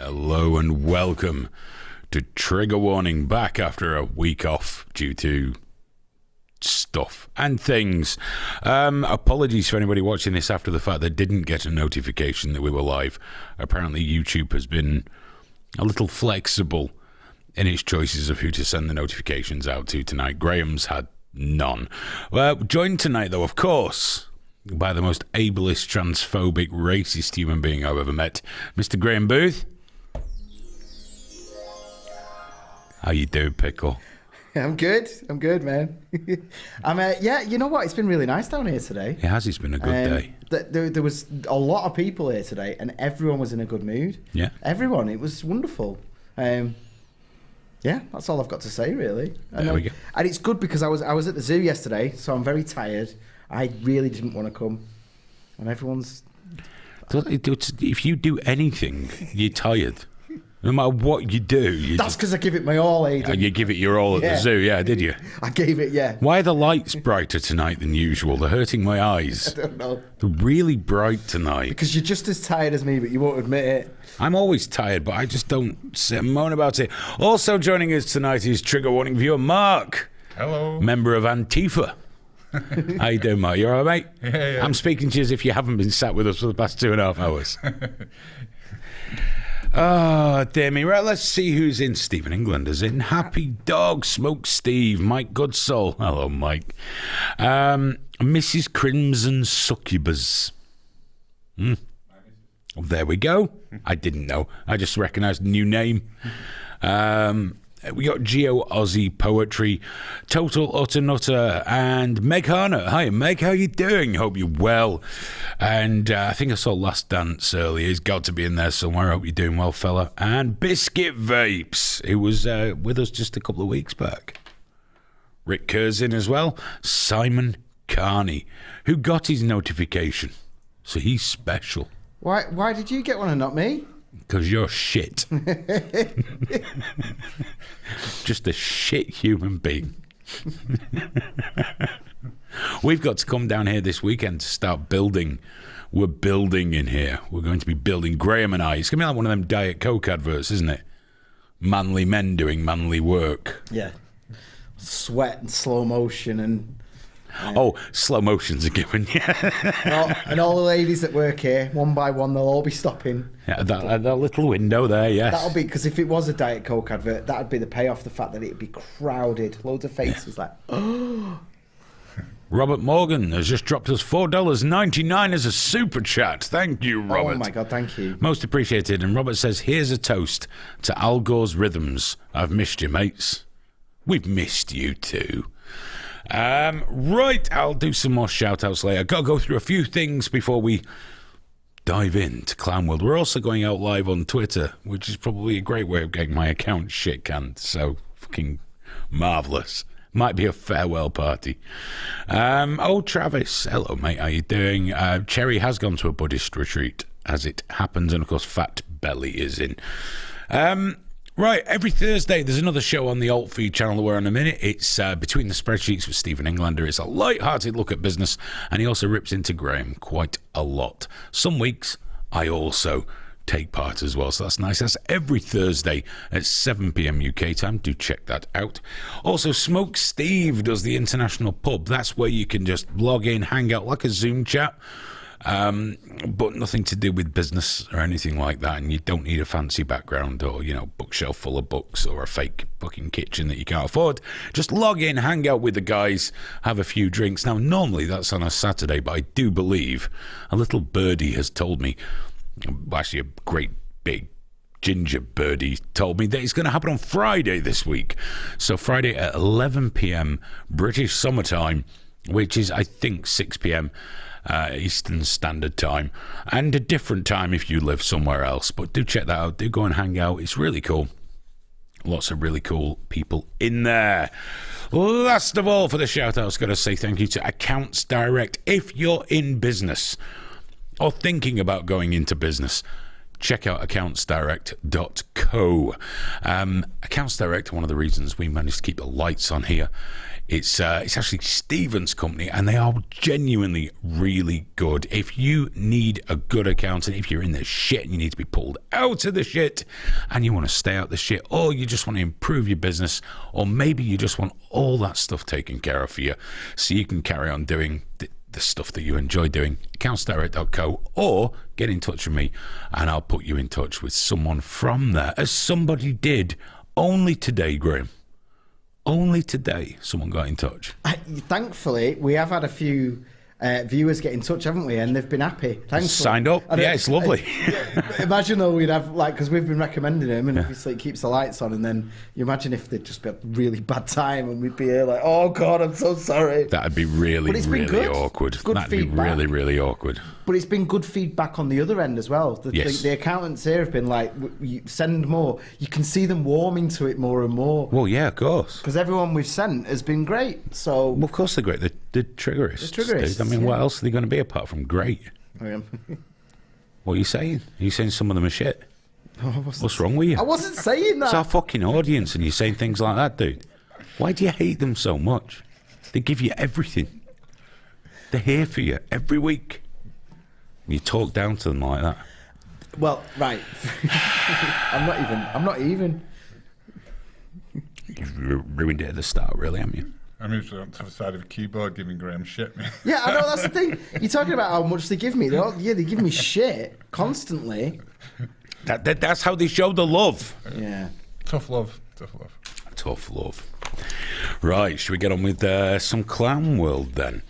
Hello and welcome to Trigger Warning, back after a week off due to stuff and things. Apologies for anybody watching this after the fact that didn't get a notification that we were live. Apparently YouTube has been a little flexible in its choices of who to send the notifications out to tonight. Graham's had none. Well, joined tonight though, of course, by the most ableist, transphobic, racist human being I've ever met, Mr. Graham Booth. How you doing, Pickle? I'm good, man. Yeah, you know what? It's been really nice down here today. It has. It's been a good day. There was a lot of people here today, and everyone was in a good mood. Yeah. Everyone. It was wonderful. Yeah, that's all I've got to say, really. There we go. And it's good because I was at the zoo yesterday, so I'm very tired. I really didn't want to come, and everyone's... If you do anything, you're tired. No matter what you do. That's because I give it my all, Aidan. You give it your all at the zoo, did you? I gave it, yeah. Why are the lights brighter tonight than usual? They're hurting my eyes. I don't know. They're really bright tonight. Because you're just as tired as me, but you won't admit it. I'm always tired, but I just don't sit and moan about it. Also joining us tonight is Trigger Warning viewer Mark. Hello. Member of Antifa. How you doing, Mark? You all right, mate? Yeah. I'm speaking to you as if you haven't been sat with us for the past 2.5 hours. Oh, dear me. Right, let's see who's in. Stephen England is in. Happy Dog, Smoke Steve, Mike Goodsoul. Hello, Mike. Mrs. Crimson Succubus. There we go. I didn't know. I just recognised a new name. We got Geo Aussie Poetry, Total Utter Nutter, and Meg Harner. Hi, Meg. How you doing? Hope you're well. And I think I saw Last Dance earlier. He's got to be in there somewhere. Hope you're doing well, fella. And Biscuit Vapes, who was with us just a couple of weeks back. Rick Kerr's in as well. Simon Carney, who got his notification. So he's special. Why did you get one and not me? Because you're shit. Just a shit human being. We've got to come down here this weekend to start building. We're building in here. We're going to be building. Graham and I. It's going to be like one of them Diet Coke adverts, isn't it? Manly men doing manly work. Yeah. Sweat and slow motion and... Oh, slow motion's a given, yeah. And all the ladies that work here, one by one, they'll all be stopping. Yeah, that little window there, yes. That'll be, because if it was a Diet Coke advert, that'd be the payoff, the fact that it'd be crowded. Loads of faces like, oh. Robert Morgan has just dropped us $4.99 as a super chat. Thank you, Robert. Oh my God, thank you. Most appreciated. And Robert says, here's a toast to Al Gore's rhythms. I've missed you, mates. We've missed you too. Right, I'll do some more shout-outs later. I've got to go through a few things before we dive into Clown World. We're also going out live on Twitter, which is probably a great way of getting my account shit-canned. So, fucking marvellous. Might be a farewell party. Travis. Hello, mate. How you doing? Cherry has gone to a Buddhist retreat, as it happens. And, of course, Fat Belly is in. Right, every Thursday there's another show on the Alt Feed channel that we're on a minute. It's Between the Spreadsheets with Stephen Englander. It's a light-hearted look at business, and he also rips into Graham quite a lot. Some weeks I also take part as well, so that's nice. That's every Thursday at 7 p.m. UK time. Do check that out. Also, Smoke Steve does the International Pub. That's where you can just log in, hang out like a Zoom chat. But nothing to do with business or anything like that, and you don't need a fancy background or, bookshelf full of books or a fake fucking kitchen that you can't afford. Just log in, hang out with the guys, have a few drinks. Now, normally that's on a Saturday, but I do believe a little birdie has told me, actually a great big ginger birdie told me that it's going to happen on Friday this week. So Friday at 11 p.m. British summertime, which is, I think, 6 p.m. Eastern Standard Time, and a different time if you live somewhere else. But do check that out. Do go and hang out. It's really cool. Lots of really cool people in there. Last of all, for the shout-outs, got to say thank you to Accounts Direct. If you're in business or thinking about going into business, check out accountsdirect.co. Accounts Direct, one of the reasons we managed to keep the lights on here. It's actually Stephen's company, and they are genuinely really good. If you need a good accountant, if you're in the shit and you need to be pulled out of the shit, and you want to stay out of the shit, or you just want to improve your business, or maybe you just want all that stuff taken care of for you so you can carry on doing the stuff that you enjoy doing, accountsdirect.co, or get in touch with me and I'll put you in touch with someone from there, as somebody did only today, Graham. Only today someone got in touch. Thankfully, we have had a few viewers get in touch, haven't we? And they've been happy. Thankfully. Signed up. Yeah, it's lovely. Imagine though we'd have, like, because we've been recommending him, and obviously it keeps the lights on, and then you imagine if they'd just be a really bad time and we'd be here like, oh God, I'm so sorry. That'd be really, really awkward. That'd be really, really awkward. But it's been good feedback on the other end as well. The accountants here have been like, you send more. You can see them warming to it more and more. Well, yeah, of course. Because everyone we've sent has been great. So, well, of course they're great. The triggerists. The triggerists. I mean, what else are they going to be apart from great? What are you saying? Are you saying some of them are shit? What's wrong with you? I wasn't saying that. It's our fucking audience, and you're saying things like that, dude. Why do you hate them so much? They give you everything. They're here for you every week. You talk down to them like that. Well, right. I'm not even. You've ruined it at the start, really, haven't you? I'm usually on the other side of a keyboard giving Graham shit, man. Yeah, I know, that's the thing. You're talking about how much they give me. They give me shit constantly. That's how they show the love. Yeah. Tough love. Right, should we get on with some Clown World then?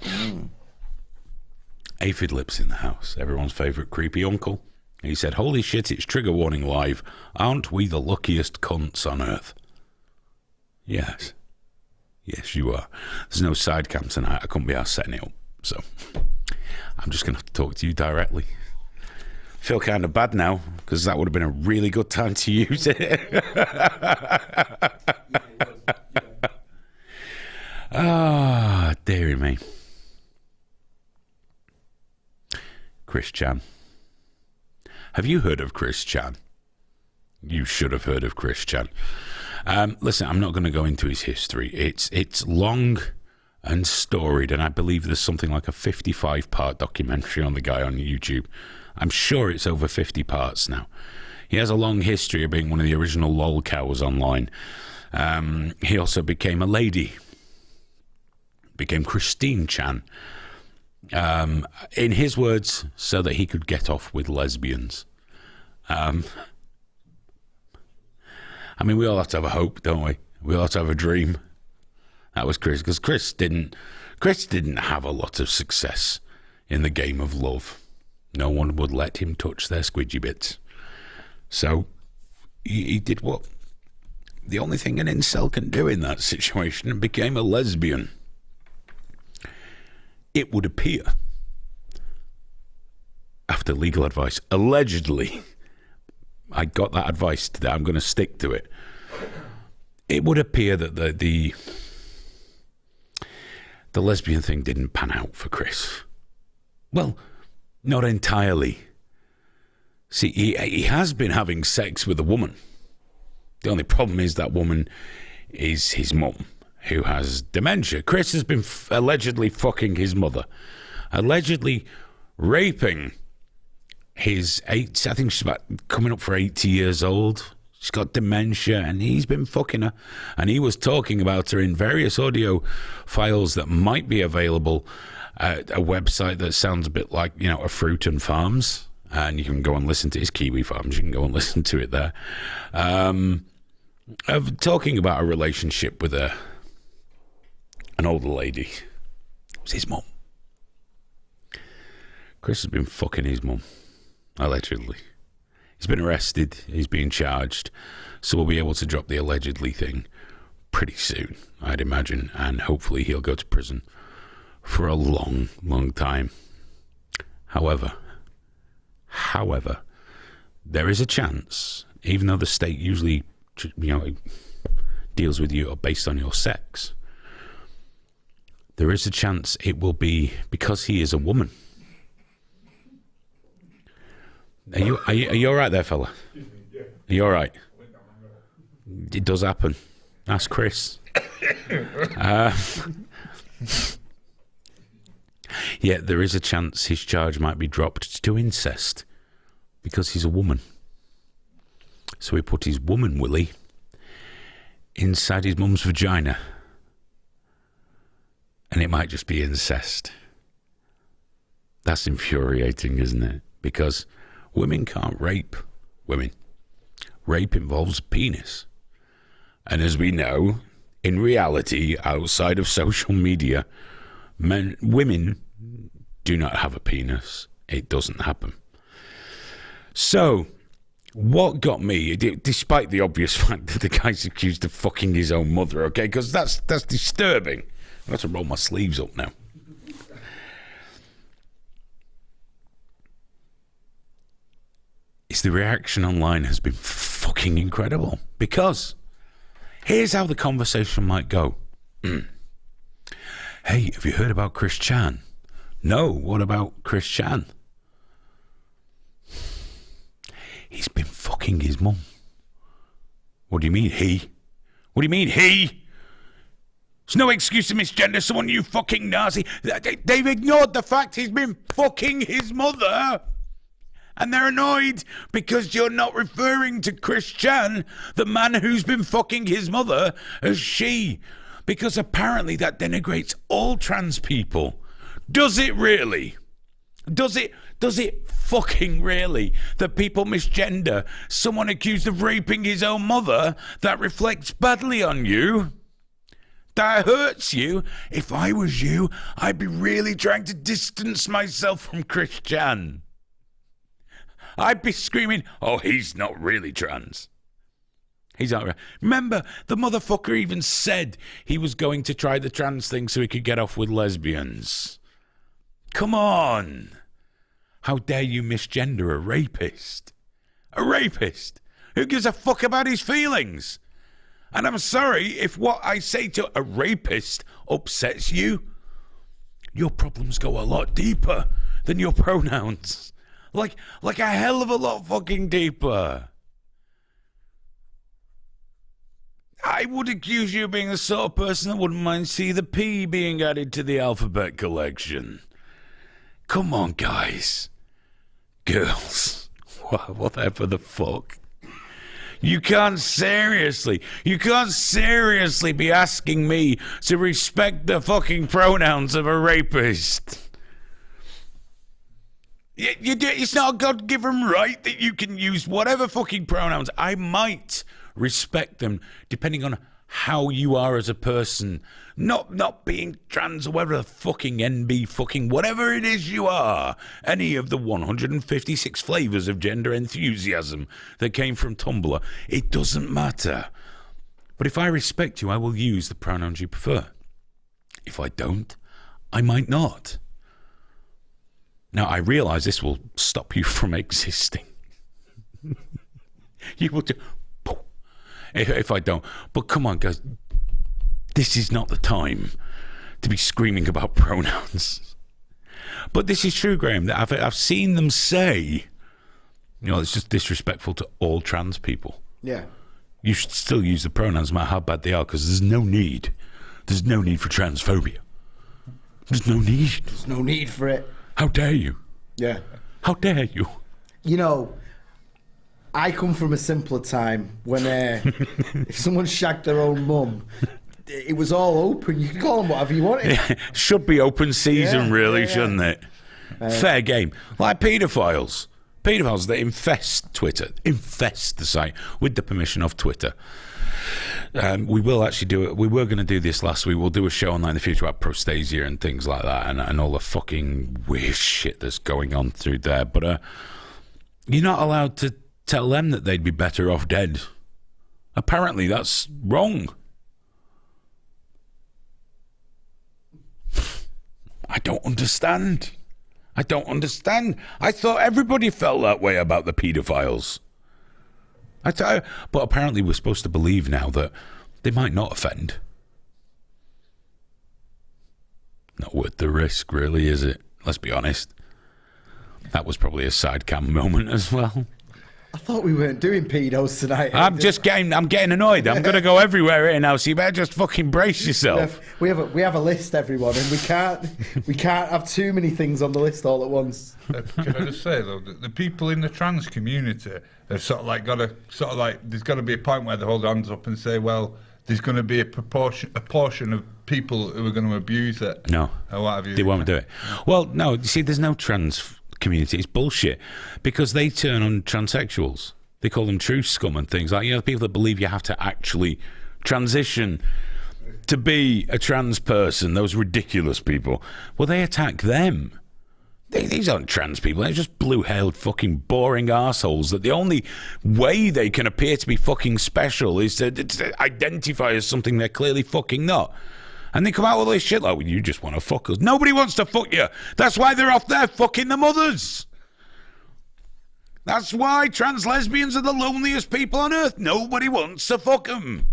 Aphid Lips in the house, everyone's favourite creepy uncle. He said, holy shit, it's Trigger Warning Live. Aren't we the luckiest cunts on earth? Yes. Yes, you are. There's no side cam tonight. I couldn't be arsed setting it up. So I'm just going to have to talk to you directly. I feel kind of bad now, because that would have been a really good time to use it. Ah, dearie me. Chris Chan. Have you heard of Chris Chan? You should have heard of Chris Chan. Listen, I'm not going to go into his history. It's long and storied, and I believe there's something like a 55-part documentary on the guy on YouTube. I'm sure it's over 50 parts now. He has a long history of being one of the original lol cows online. He also became a lady. Became Christine Chan. In his words, so that he could get off with lesbians. I mean, we all have to have a hope, don't we? We all have to have a dream. That was Chris, because Chris didn't have a lot of success in the game of love. No one would let him touch their squidgy bits. So he did what the only thing an incel can do in that situation, and became a lesbian. It would appear, after legal advice, allegedly, I got that advice today, I'm going to stick to it. It would appear that the lesbian thing didn't pan out for Chris. Well, not entirely. See, he has been having sex with a woman. The only problem is that woman is his mum, who has dementia. Chris has been allegedly fucking his mother, allegedly raping his I think she's about coming up for 80 years old. She's got dementia, and he's been fucking her. And he was talking about her in various audio files that might be available at a website that sounds a bit like, a Fruit and Farms. And you can go and listen to his Kiwi Farms. You can go and listen to it there. Of talking about a relationship with an older lady. It was his mum. Chris has been fucking his mum, allegedly. He's been arrested. He's being charged. So we'll be able to drop the allegedly thing pretty soon, I'd imagine. And hopefully he'll go to prison for a long, long time. However, there is a chance, even though the state usually, deals with you based on your sex, there is a chance it will be because he is a woman. Are you all right there, fella? Are you all right? It does happen. Ask Chris. Yeah, there is a chance his charge might be dropped to incest because he's a woman. So he put his woman willy inside his mum's vagina. And it might just be incest. That's infuriating, isn't it? Because women can't rape women. Rape involves a penis. And as we know, in reality, outside of social media, women do not have a penis. It doesn't happen. So, what got me, despite the obvious fact that the guy's accused of fucking his own mother, okay, because that's disturbing. I have to roll my sleeves up now. Is the reaction online has been fucking incredible. Because here's how the conversation might go. Hey, have you heard about Chris Chan? No, what about Chris Chan? He's been fucking his mum. What do you mean, he? What do you mean, he? There's no excuse to misgender someone, you fucking Nazi. They've ignored the fact he's been fucking his mother. And they're annoyed because you're not referring to Chris Chan, the man who's been fucking his mother, as she. Because apparently that denigrates all trans people. Does it really? Does it fucking really that people misgender someone accused of raping his own mother? That reflects badly on you. That hurts you. If I was you, I'd be really trying to distance myself from Chris Chan. I'd be screaming, oh, he's not really trans. He's not. Remember, the motherfucker even said he was going to try the trans thing so he could get off with lesbians. Come on. How dare you misgender a rapist? A rapist? Who gives a fuck about his feelings? And I'm sorry if what I say to a rapist upsets you. Your problems go a lot deeper than your pronouns. Like a hell of a lot fucking deeper. I would accuse you of being the sort of person that wouldn't mind see the P being added to the alphabet collection. Come on, guys. Girls. Whatever the fuck. You can't seriously be asking me to respect the fucking pronouns of a rapist. It's not a God-given right that you can use whatever fucking pronouns. I might respect them depending on how you are as a person. Not being trans or whatever the fucking NB fucking whatever it is you are. Any of the 156 flavors of gender enthusiasm that came from Tumblr. It doesn't matter. But if I respect you, I will use the pronouns you prefer. If I don't, I might not. Now, I realize this will stop you from existing. You will do... If I don't. But come on, guys. This is not the time to be screaming about pronouns. But this is true, Graham. That I've seen them say, it's just disrespectful to all trans people. Yeah. You should still use the pronouns no matter how bad they are, because there's no need. There's no need for transphobia. There's no need. There's no need for it. How dare you? Yeah. How dare you? I come from a simpler time when if someone shagged their own mum, it was all open. You could call them whatever you wanted. Yeah, should be open season, really, shouldn't it? Fair game. Like paedophiles. Paedophiles that infest Twitter, infest the site with the permission of Twitter. We will actually do it. We were going to do this last week. We'll do a show online in the future about Prostasia and things like that, and all the fucking weird shit that's going on through there. But you're not allowed to tell them that they'd be better off dead. Apparently, that's wrong. I don't understand. I thought everybody felt that way about the paedophiles. But apparently we're supposed to believe now that they might not offend. Not worth the risk, really, is it? Let's be honest. That was probably a side cam moment as well. I thought we weren't doing pedos tonight. I'm getting annoyed. I'm going to go everywhere here now, so you better just fucking brace yourself. We have a list, everyone, and we can't have too many things on the list all at once. Can I just say though, the people in the trans community have sort of like there's got to be a point where they hold their hands up and say, well, there's going to be a portion of people who are going to abuse it. No, or what have you. They won't do it. Well, no, you see, there's no trans community. It's bullshit because they turn on transsexuals. They call them true scum and things like, the people that believe you have to actually transition to be a trans person, those ridiculous people. Well, they attack them. These aren't trans people. They're just blue-hailed fucking boring arseholes that the only way they can appear to be fucking special is to identify as something they're clearly fucking not. And they come out with all this shit like, well, you just want to fuck us. Nobody wants to fuck you. That's why they're off there fucking the mothers. That's why trans lesbians are the loneliest people on earth. Nobody wants to fuck them.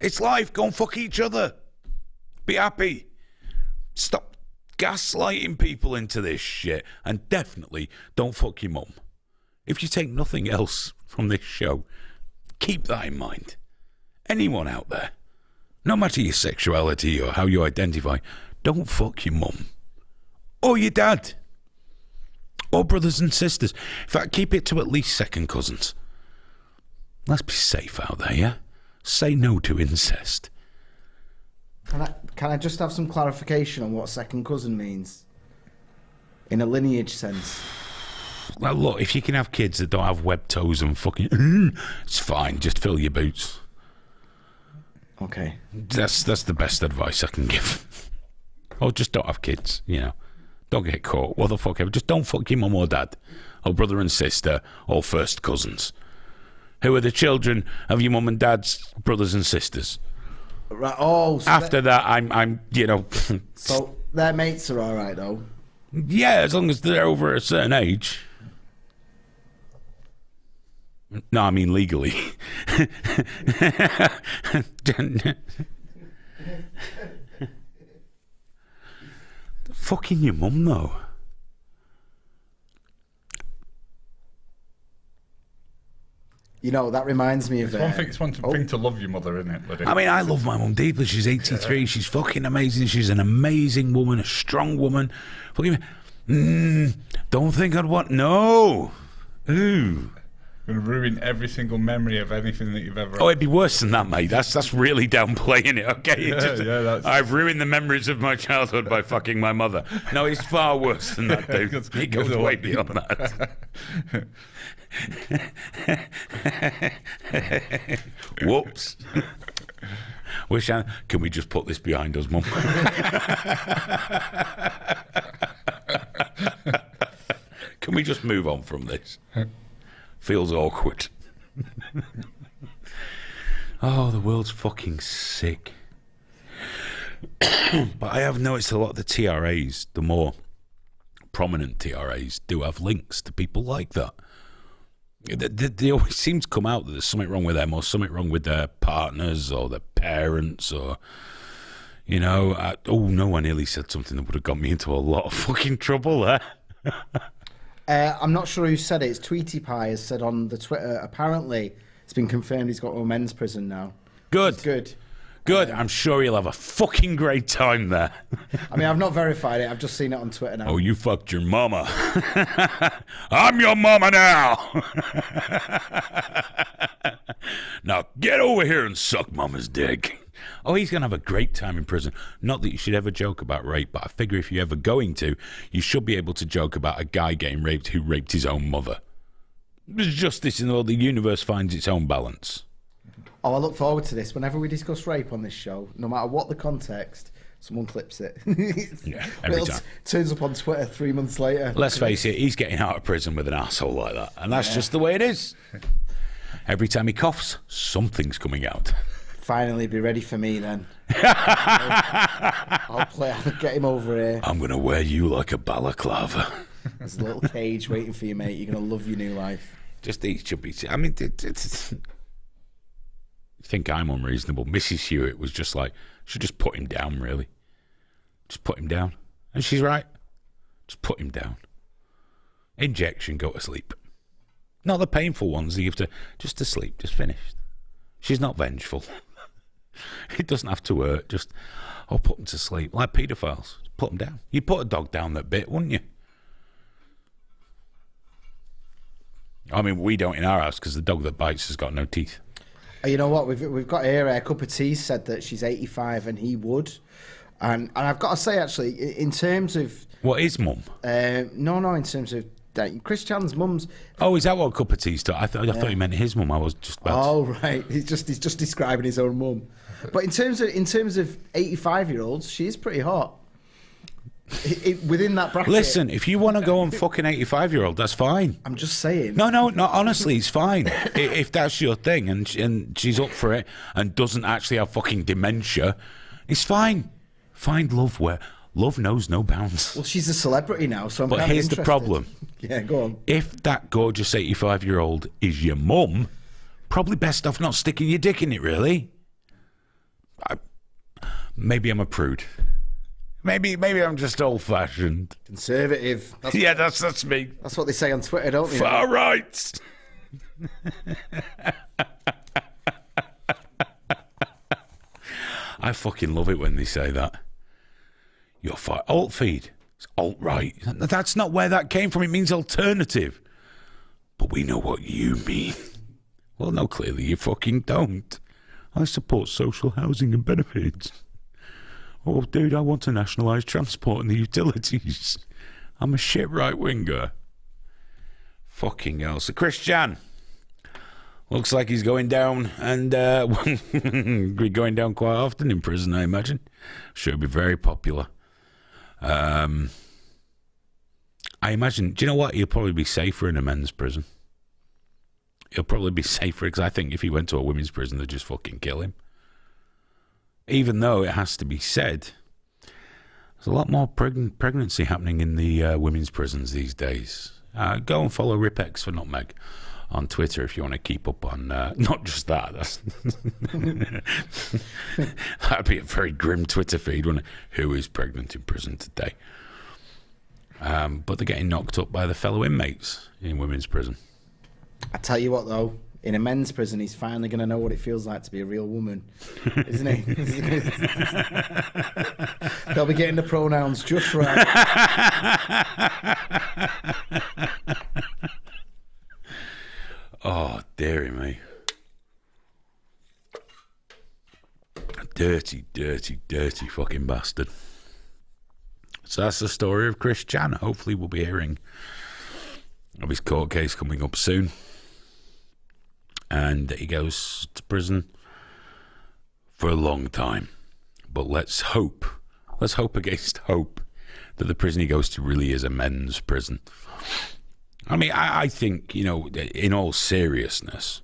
It's life. Go and fuck each other. Be happy. Stop gaslighting people into this shit. And definitely don't fuck your mum. If you take nothing else from this show, keep that in mind. Anyone out there, no matter your sexuality or how you identify, don't fuck your mum. Or your dad. Or brothers and sisters. In fact, keep it to at least second cousins. Let's be safe out there, yeah? Say no to incest. Can I just have some clarification on what second cousin means? In a lineage sense. Well, look, if you can have kids that don't have webbed toes and fucking... it's fine, just fill your boots. Okay. That's the best advice I can give. Or just don't have kids, Don't get caught. What the fuck ever. Just don't fuck your mum or dad, or brother and sister, or first cousins, who are the children of your mum and dad's brothers and sisters. Right. Oh. So after that, I'm. So their mates are all right though. Yeah, as long as they're over a certain age. No, I mean legally. Fucking your mum, though. That reminds me of... It's one thing to love your mother, isn't it, buddy? I mean, I love my mum deeply. She's 83. Yeah. She's fucking amazing. She's an amazing woman, a strong woman. Fucking... don't think I'd want... No. Ooh. Going to ruin every single memory of anything that you've ever... Oh, it'd be worse than that, mate. That's really downplaying it, okay? That's... I've ruined the memories of my childhood by fucking my mother. No, it's far worse than that, dude. It goes way beyond that. Whoops. Can we just put this behind us, Mum? Can we just move on from this? Feels awkward. Oh, the world's fucking sick. But I have noticed a lot of the TRAs, the more prominent TRAs, do have links to people like that. They always seem to come out that there's something wrong with them, or something wrong with their partners or their parents, or I nearly said something that would have got me into a lot of fucking trouble there. I'm not sure who said it. It's Tweety Pie has said on the Twitter. Apparently, it's been confirmed he's got to a men's prison now. Good. Good. I'm sure he'll have a fucking great time there. I mean, I've not verified it. I've just seen it on Twitter now. Oh, you fucked your mama. I'm your mama now. Now get over here and suck mama's dick. Oh, he's going to have a great time in prison. Not that you should ever joke about rape, but I figure if you're ever going to, you should be able to joke about a guy getting raped who raped his own mother. There's justice in the world. The universe finds its own balance. Oh, I look forward to this. Whenever we discuss rape on this show, no matter what the context, someone clips it. Yeah, every time. Turns up on Twitter 3 months later. Let's face it, he's getting out of prison with an asshole like that. And that's just the way it is. Every time he coughs, something's coming out. Finally, be ready for me then. I'll get him over here. I'm going to wear you like a balaclava. There's a little cage waiting for you, mate. You're going to love your new life. Just eat chubby. I mean, you think I'm unreasonable. Mrs. Hewitt was just like, should just put him down, really. Just put him down. And she's right. Just put him down. injection, go to sleep. Not the painful ones that you have to, just to sleep, just finished. She's not vengeful. It doesn't have to hurt, just, put them to sleep. Like paedophiles, put them down. You'd put a dog down that bit, wouldn't you? I mean, we don't in our house because the dog that bites has got no teeth. You know what? We've got here a cup of tea said that she's 85 and he would. And I've got to say, actually, in terms of... What is mum? No, in terms of... Chris Chan's mum's... Oh, is that what cup of tea's to? I thought you meant his mum. I was just about Oh, right. He's just describing his own mum. But in terms of 85-year-olds, she is pretty hot. Within that bracket. Listen, if you want to go and fuck an 85-year-old, that's fine. I'm just saying. No, honestly, it's fine. If that's your thing and she's up for it and doesn't actually have fucking dementia, it's fine. Find love where love knows no bounds. Well, she's a celebrity now, so I'm But kind of here's interested. the problem. Yeah, go on. If that gorgeous 85-year-old is your mum, probably best off not sticking your dick in it, really. Maybe I'm a prude. Maybe I'm just old-fashioned. Conservative. That's me. That's what they say on Twitter, don't they? Far right. I fucking love it when they say that. You're far alt feed. It's alt right. That's not where that came from. It means alternative. But we know what you mean. Well, no, clearly you fucking don't. I support social housing and benefits. Oh, dude, I want to nationalise transport and the utilities. I'm a shit right-winger. Fucking hell. So Christian looks like he's going down and be going down quite often in prison, I imagine. Sure, be very popular. I imagine, do you know what? He'll probably be safer in a men's prison. He'll probably be safer because I think if he went to a women's prison, they'd just fucking kill him. Even though it has to be said, there's a lot more pregnancy happening in the women's prisons these days. Go and follow Ripex for Nutmeg on Twitter if you want to keep up on not just that. That'd be a very grim Twitter feed, wouldn't it? Who is pregnant in prison today? But they're getting knocked up by the fellow inmates in women's prison. I tell you what, though, in a men's prison, he's finally going to know what it feels like to be a real woman, isn't he? They'll be getting the pronouns just right. Oh, dearie me. Dirty, dirty, dirty fucking bastard. So that's the story of Chris Chan. Hopefully we'll be hearing of his court case coming up soon. And he goes to prison for a long time. But let's hope against hope that the prison he goes to really is a men's prison. I mean, I think, you know, in all seriousness,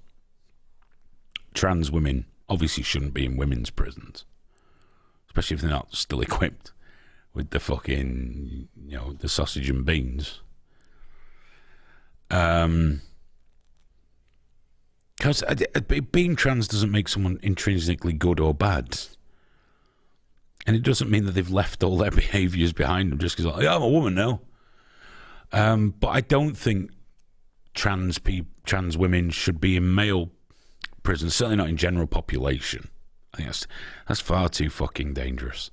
trans women obviously shouldn't be in women's prisons, especially if they're not still equipped with the fucking, you know, the sausage and beans. Because being trans doesn't make someone intrinsically good or bad. And it doesn't mean that they've left all their behaviours behind them just because, like, I'm a woman now. But I don't think trans women should be in male prisons, certainly not in general population. I think that's far too fucking dangerous.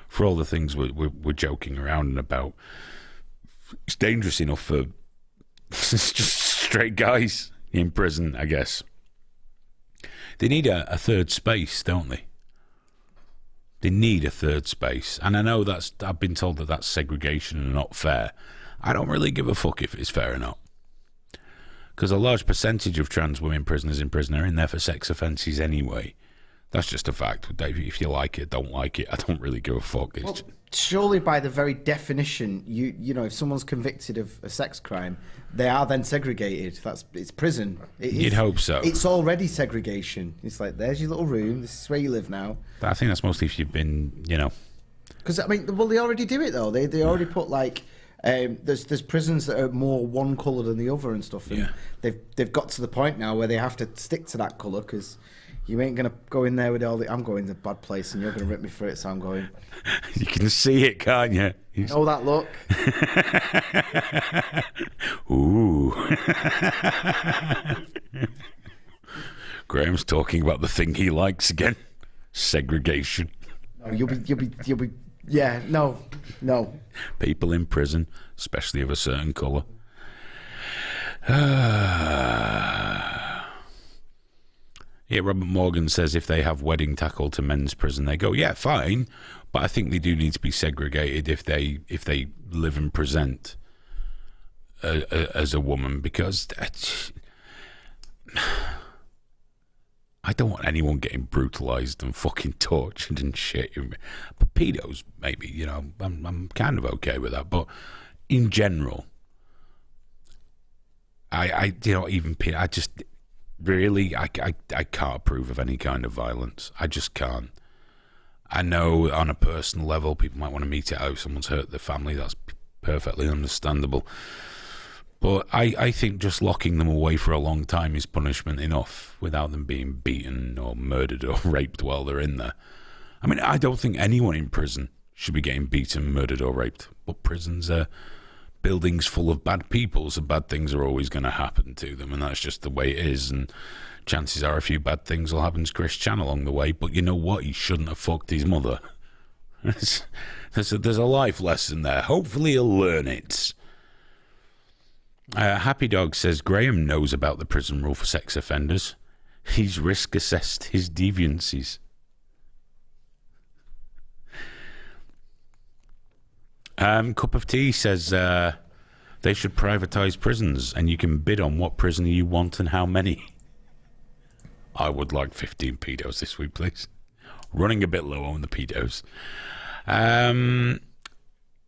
For all the things we're joking around and about, it's dangerous enough for just straight guys in prison, I guess. They need a third space, don't they? They need a third space. And I know I've been told that that's segregation and not fair. I don't really give a fuck if it's fair or not. Because a large percentage of trans women prisoners in prison are in there for sex offences anyway. That's just a fact. If you like it, don't like it, I don't really give a fuck. Well, surely by the very definition, you know, if someone's convicted of a sex crime, they are then segregated. It's prison. You'd hope so. It's already segregation. It's like, there's your little room, this is where you live now. I think that's mostly if you've been, you know. Because, I mean, well, they already do it, though. They already put, like... there's prisons that are more one colour than the other and stuff. And they've got to the point now where they have to stick to that colour because, You ain't gonna go in there with all the. I'm going to a bad place, and you're gonna rip me for it. So I'm going. You can see it, can't you? Oh, that look. Ooh. Graham's talking about the thing he likes again: segregation. No, you'll be. Yeah, no. People in prison, especially of a certain colour. Yeah, Robert Morgan says if they have wedding tackle to men's prison, they go, yeah, fine, but I think they do need to be segregated if they live and present as a woman, because I don't want anyone getting brutalised and fucking tortured and shit. But pedos, maybe, you know, I'm kind of okay with that, but in general, I you know, even I just really I can't approve of any kind of violence. I just can't. I know on a personal level people might want to meet it out if someone's hurt their family. That's perfectly understandable. But I think just locking them away for a long time is punishment enough without them being beaten or murdered or raped while they're in there. I mean, I don't think anyone in prison should be getting beaten, murdered or raped. But prisons are buildings full of bad people, so bad things are always going to happen to them, and that's just the way it is. And chances are a few bad things will happen to Chris Chan along the way. But you know what? He shouldn't have fucked his mother. There's a life lesson there. Hopefully he'll learn it. Happy Dog says Graham knows about the prison rule for sex offenders. He's risk assessed his deviancies. Cup of Tea says they should privatise prisons and you can bid on what prisoner you want and how many. I would like 15 pedos this week, please. Running a bit low on the pedos.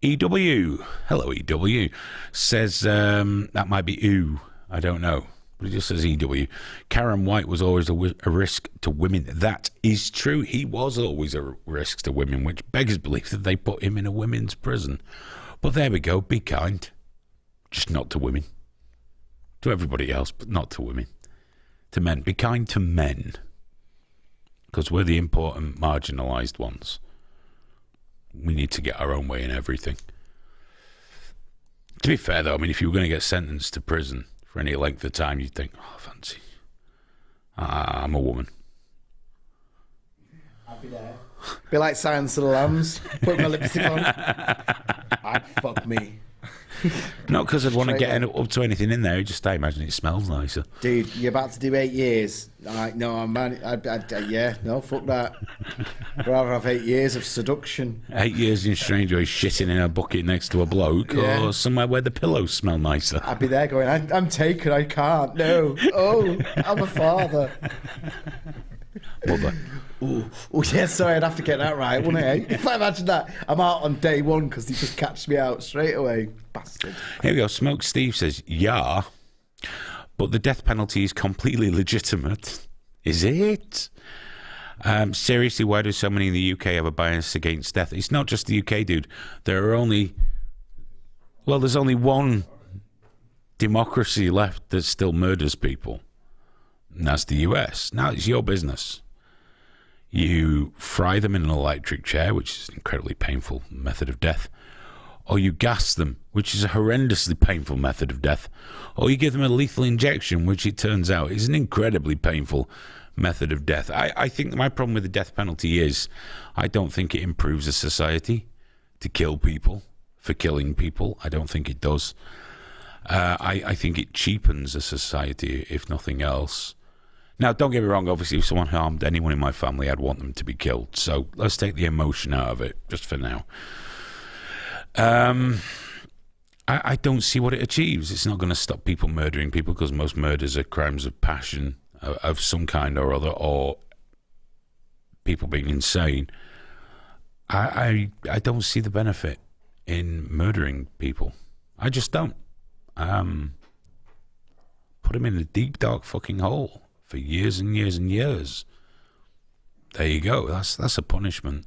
EW, hello EW, says that might be ooh, I don't know, but it just says EW. Karen White was always a risk to women. That is true. He was always a risk to women, which beggars belief that they put him in a women's prison. But there we go, be kind. Just not to women. To everybody else, but not to women. To men, be kind to men. Because we're the important marginalised ones. We need to get our own way in everything. To be fair, though, I mean, if you were going to get sentenced to prison for any length of time, you'd think, oh, fancy. I'm a woman. I'd be there. Be like Silence of the Lambs. Put my lipstick on. I'd fuck me. Not because I'd want to get up to anything in there. Just I imagine it smells nicer. Dude, you're about to do 8 years. No, yeah, no, fuck that. I'd rather have 8 years of seduction. 8 years in Strange Ways shitting in a bucket next to a bloke, yeah. Or somewhere where the pillows smell nicer. I'd be there going, I'm taken, I can't, no. Oh, I'm a father. Mother. Oh, yeah, sorry, I'd have to get that right, wouldn't I? If I imagine that, I'm out on day one because he just catches me out straight away. Bastard. Here we go. Smoke Steve says, yeah, but the death penalty is completely legitimate. Is it? Seriously, why do so many in the UK have a bias against death? It's not just the UK, dude. There's only one democracy left that still murders people. And that's the US. Now it's your business. You fry them in an electric chair, which is an incredibly painful method of death, or you gas them, which is a horrendously painful method of death, or you give them a lethal injection, which it turns out is an incredibly painful method of death. I think my problem with the death penalty is I don't think it improves a society to kill people for killing people. I don't think it does. I think it cheapens a society, if nothing else. Now, don't get me wrong, obviously, if someone harmed anyone in my family, I'd want them to be killed. So let's take the emotion out of it, just for now. I don't see what it achieves. It's not going to stop people murdering people, because most murders are crimes of passion of some kind or other, or people being insane. I don't see the benefit in murdering people. I just don't. Put them in a deep, dark fucking hole for years and years and years. There you go. That's a punishment.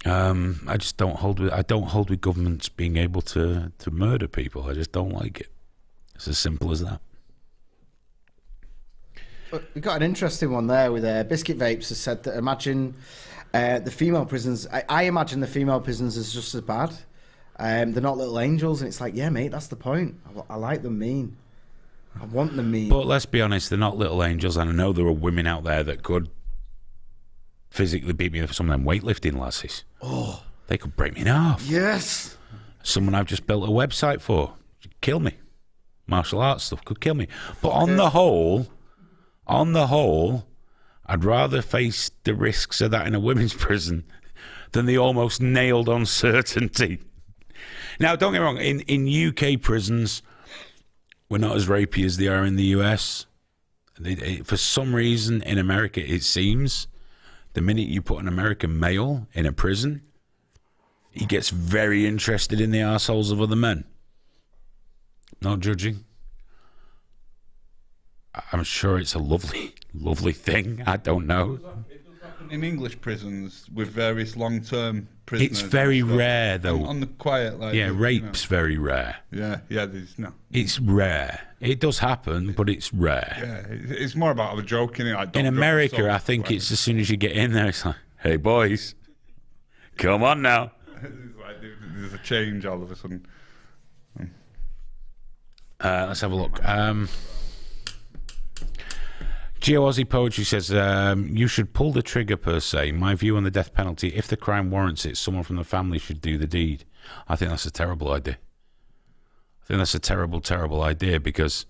I just don't hold with governments being able to murder people. I just don't like it. It's as simple as that. We got an interesting one there with Biscuit Vapes has said that imagine the female prisons. I imagine the female prisons is just as bad. They're not little angels, and it's like, yeah, mate, that's the point. I like them mean. I want them mean. But let's be honest, they're not little angels, and I know there are women out there that could physically beat me for some of them weightlifting lasses. Oh, they could break me in half. Yes. Someone I've just built a website for kill me. Martial arts stuff could kill me. But on the whole, I'd rather face the risks of that in a women's prison than the almost nailed on certainty. Now, don't get me wrong, in UK prisons, we're not as rapey as they are in the US. For some reason, in America, it seems, the minute you put an American male in a prison, he gets very interested in the arseholes of other men. Not judging. I'm sure it's a lovely, lovely thing. I don't know. It does happen in English prisons with various long-term prisoners. It's very rare, though. On the quiet, like, yeah, rape's very rare. Yeah. There's no. It's rare. It does happen, but it's rare. Yeah, it's more about a joke, innit? Like, in America, I think it's as soon as you get in there, it's like, hey, boys, come on now. There's a change all of a sudden. Let's have a look. Geo Aussie Poetry says, you should pull the trigger per se. My view on the death penalty, if the crime warrants it, someone from the family should do the deed. I think that's a terrible idea. I think that's a terrible, terrible idea, because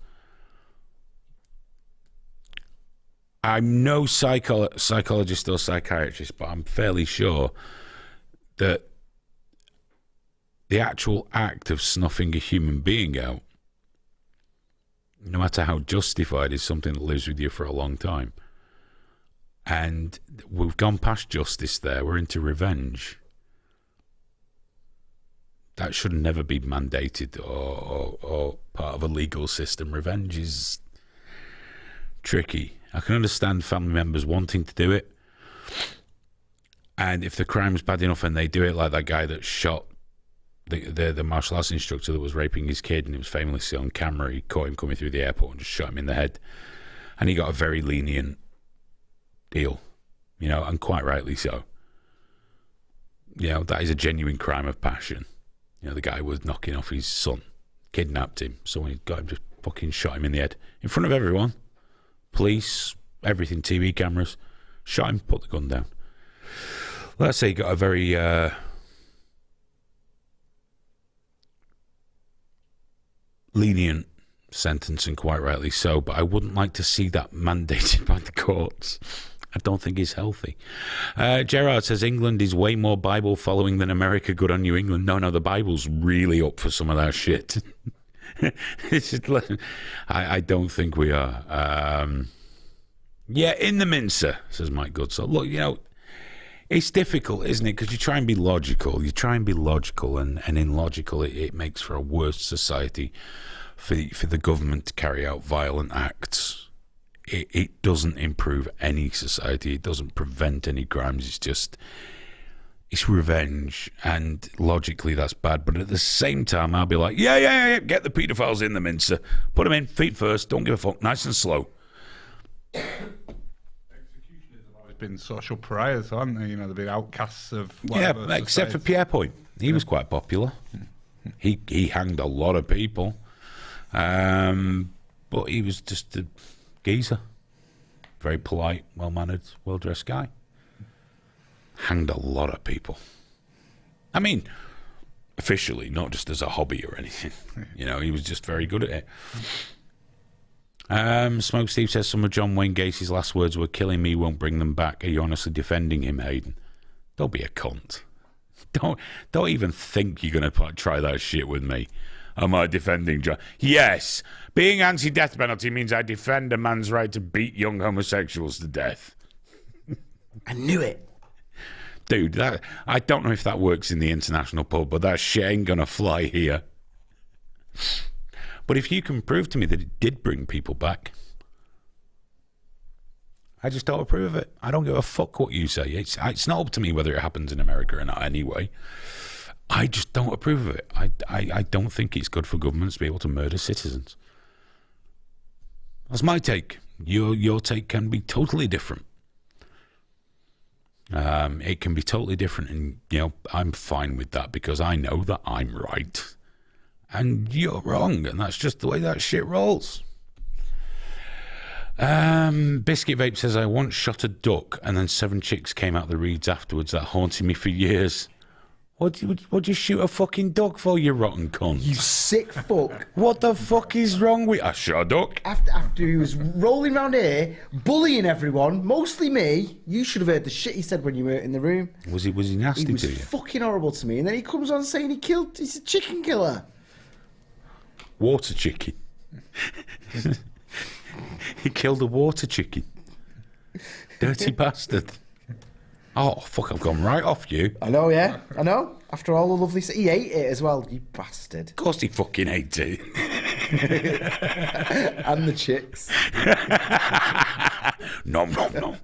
I'm no psychologist or psychiatrist, but I'm fairly sure that the actual act of snuffing a human being out, no matter how justified, is something that lives with you for a long time. And we've gone past justice there. We're into revenge. That should never be mandated or part of a legal system. Revenge is tricky. I can understand family members wanting to do it. And if the crime's bad enough and they do it, like that guy that shot the martial arts instructor that was raping his kid, and it was famously on camera, he caught him coming through the airport and just shot him in the head. And he got a very lenient deal, you know, and quite rightly so. You know, that is a genuine crime of passion. You know, the guy was knocking off his son, kidnapped him, so when he got him, just fucking shot him in the head in front of everyone. Police, everything, TV cameras, shot him, put the gun down. Let's say he got a very lenient sentence, and quite rightly so, but I wouldn't like to see that mandated by the courts. I don't think it's healthy. Gerard says England is way more Bible following than America. Good on you, England. No, the Bible's really up for some of that shit. It's just, I don't think we are. Yeah, in the mincer, says Mike Goodsall. Look, you know, it's difficult, isn't it? Because you try and be logical. You try and be logical, and in logical, it makes for a worse society for the government to carry out violent acts. It doesn't improve any society. It doesn't prevent any crimes. It's revenge, and logically that's bad. But at the same time, I'll be like, yeah, get the paedophiles in the mincer. Put them in, feet first, don't give a fuck, nice and slow. Been social pariahs, haven't they? You know, they've been outcasts of whatever. Yeah, except for Pierre Point. He was quite popular. He hanged a lot of people, but he was just a geezer, very polite, well-mannered, well-dressed guy. Hanged a lot of people. I mean, officially, not just as a hobby or anything. You know, he was just very good at it. Smoke Steve says some of John Wayne Gacy's last words were, "Killing me won't bring them back." Are you honestly defending him, Hayden? Don't be a cunt. Don't even think you're going to try that shit with me. Am I defending John? Yes. Being anti-death penalty means I defend a man's right to beat young homosexuals to death. I knew it. Dude, I don't know if that works in the international pub, but that shit ain't going to fly here. But if you can prove to me that it did bring people back, I just don't approve of it. I don't give a fuck what you say. It's not up to me whether it happens in America or not anyway. I just don't approve of it. I don't think it's good for governments to be able to murder citizens. That's my take. Your take can be totally different. It can be totally different, and I'm fine with that because I know that I'm right and you're wrong, and that's just the way that shit rolls. Biscuit Vape says, I once shot a duck and then 7 chicks came out the reeds afterwards. That haunted me for years. What'd you shoot a fucking duck for, you rotten cunt? You sick fuck. What the fuck is wrong with... I shot a duck. After he was rolling around here, bullying everyone, mostly me. You should have heard the shit he said when you were in the room. Was he nasty He was to you? fucking horrible to me. And then he comes on saying he's a chicken killer. Water chicken. He killed a water chicken. Dirty bastard. Oh, fuck, I've gone right off you. I know, yeah. I know. After all the lovely... He ate it as well, you bastard. Of course he fucking ate it. And the chicks. Nom, nom, nom.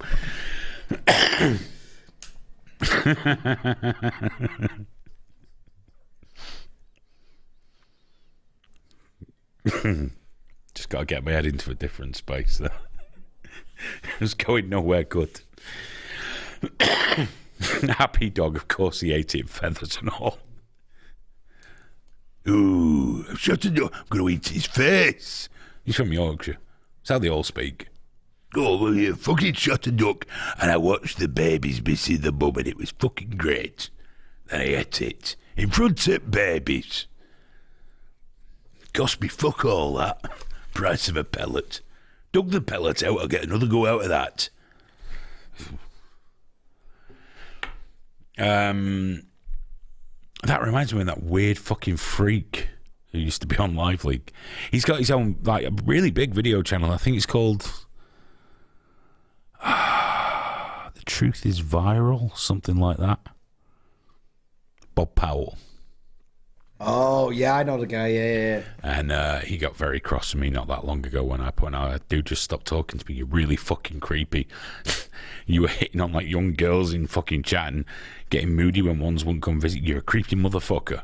Just got to get my head into a different space there. It's going nowhere good. Happy Dog, of course he ate it, feathers and all. Ooh, I've shot a dog. I'm going to eat his face. He's from Yorkshire. That's how they all speak. Oh, well, you fucking shot a duck, and I watched the babies missing the bum, and it was fucking great. Then I ate it in front of babies. Cost me fuck all that. Price of a pellet. Dug the pellet out, I'll get another go out of that. That reminds me of that weird fucking freak who used to be on Live Leak. He's got his own, like, a really big video channel. I think it's called The Truth is Viral, something like that. Bob Powell. Oh, yeah, I know the guy, yeah. And he got very cross with me not that long ago when I pointed out, dude, just stop talking to me. You're really fucking creepy. You were hitting on like young girls in fucking chat and getting moody when ones wouldn't come visit. You're a creepy motherfucker.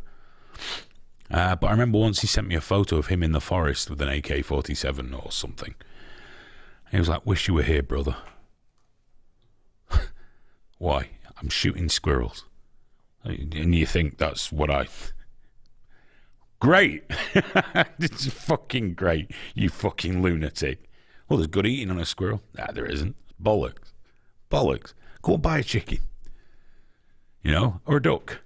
But I remember once he sent me a photo of him in the forest with an AK-47 or something. And he was like, wish you were here, brother. Why? I'm shooting squirrels. And you think that's what I... Great. It's fucking great, you fucking lunatic. Well, there's good eating on a squirrel. Nah, there isn't. Bollocks. Bollocks. Go and buy a chicken. You know? Or a duck.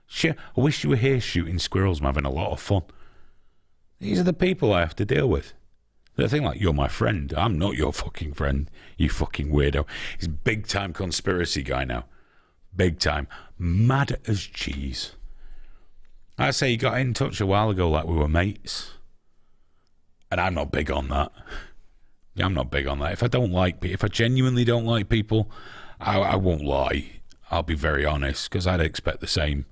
Shit, I wish you were here shooting squirrels. I'm having a lot of fun. These are the people I have to deal with. They think like, you're my friend. I'm not your fucking friend, you fucking weirdo. He's a big-time conspiracy guy now. Big time. Mad as cheese. I say he got in touch a while ago like we were mates. And I'm not big on that. Yeah, I'm not big on that. If I genuinely don't like people, I won't lie. I'll be very honest, because I'd expect the same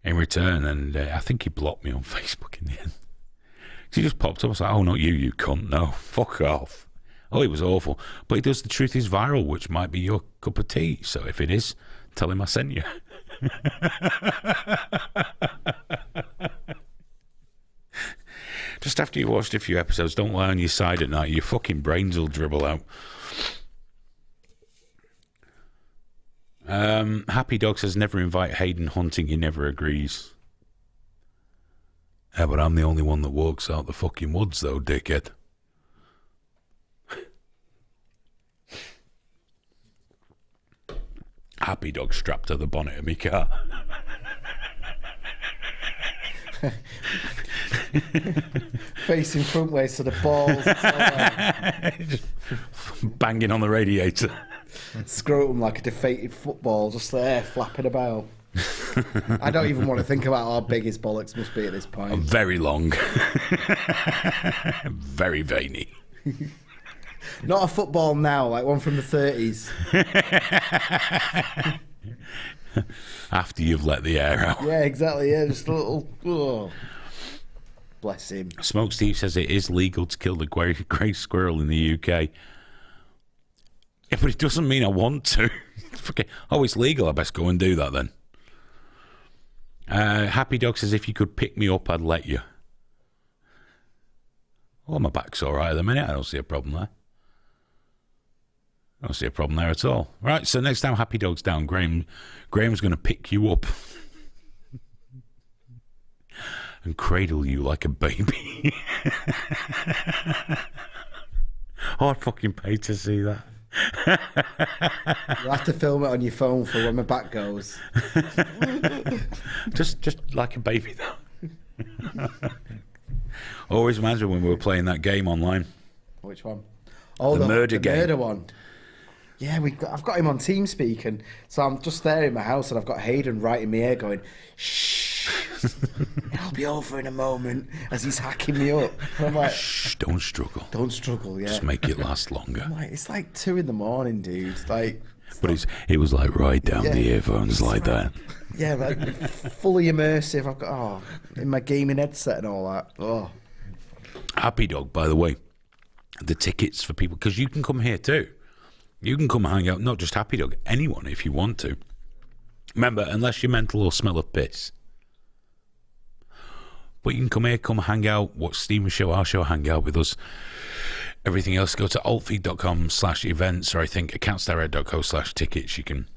in return. And I think he blocked me on Facebook in the end. He just popped up and was like, oh, not you, you cunt. No, fuck off. Oh, it was awful. But he does The Truth is Viral, which might be your cup of tea. So if it is, tell him I sent you. Just after you've watched a few episodes, don't lie on your side at night. Your fucking brains will dribble out. Happy Dog says, never invite Hayden hunting. He never agrees. Yeah, but I'm the only one that walks out the fucking woods, though, dickhead. Happy Dog strapped to the bonnet of my car. Facing front way, so the balls. Just banging on the radiator. Scrotum like a defeated football, just there, flapping about. I don't even want to think about how big his bollocks must be at this point. Very long. Very veiny. Not a football now, like one from the 30s. After you've let the air out. Yeah, exactly, yeah, just a little... Oh. Bless him. Smoke Steve says it is legal to kill the grey squirrel in the UK. Yeah, but it doesn't mean I want to. Oh, it's legal, I best go and do that then. Happy Dog says, if you could pick me up, I'd let you. Oh, my back's all right at the minute. I don't see a problem there. I don't see a problem there at all. Right, so next time Happy Dog's down, Graham's going to pick you up and cradle you like a baby. Oh, I'd fucking pay to see that. You'll have to film it on your phone for when my back goes. just like a baby, though. Always reminds me when we were playing that game online. Which one? Oh, The murder game. Murder one. Yeah, I've got him on TeamSpeak, and so I'm just there in my house, and I've got Hayden right in my ear going, "Shh, it'll be over in a moment," as he's hacking me up. And I'm like, Shh, don't struggle. "Don't struggle, yeah." Just make it last longer. I'm like, it's like 2 a.m, dude. Like, But it was like right down Yeah. the earphones like that. yeah, like fully immersive. I've got in my gaming headset and all that. Oh, Happy Dog, by the way, the tickets for people, because you can come here too. You can come hang out, not just Happy Dog, anyone if you want to. Remember, unless you're mental or smell of piss. But you can come here, come hang out, watch Steven's show, our show, hang out with us. Everything else, go to altfeed.com/events, or I think accountsdirect.co/tickets. You can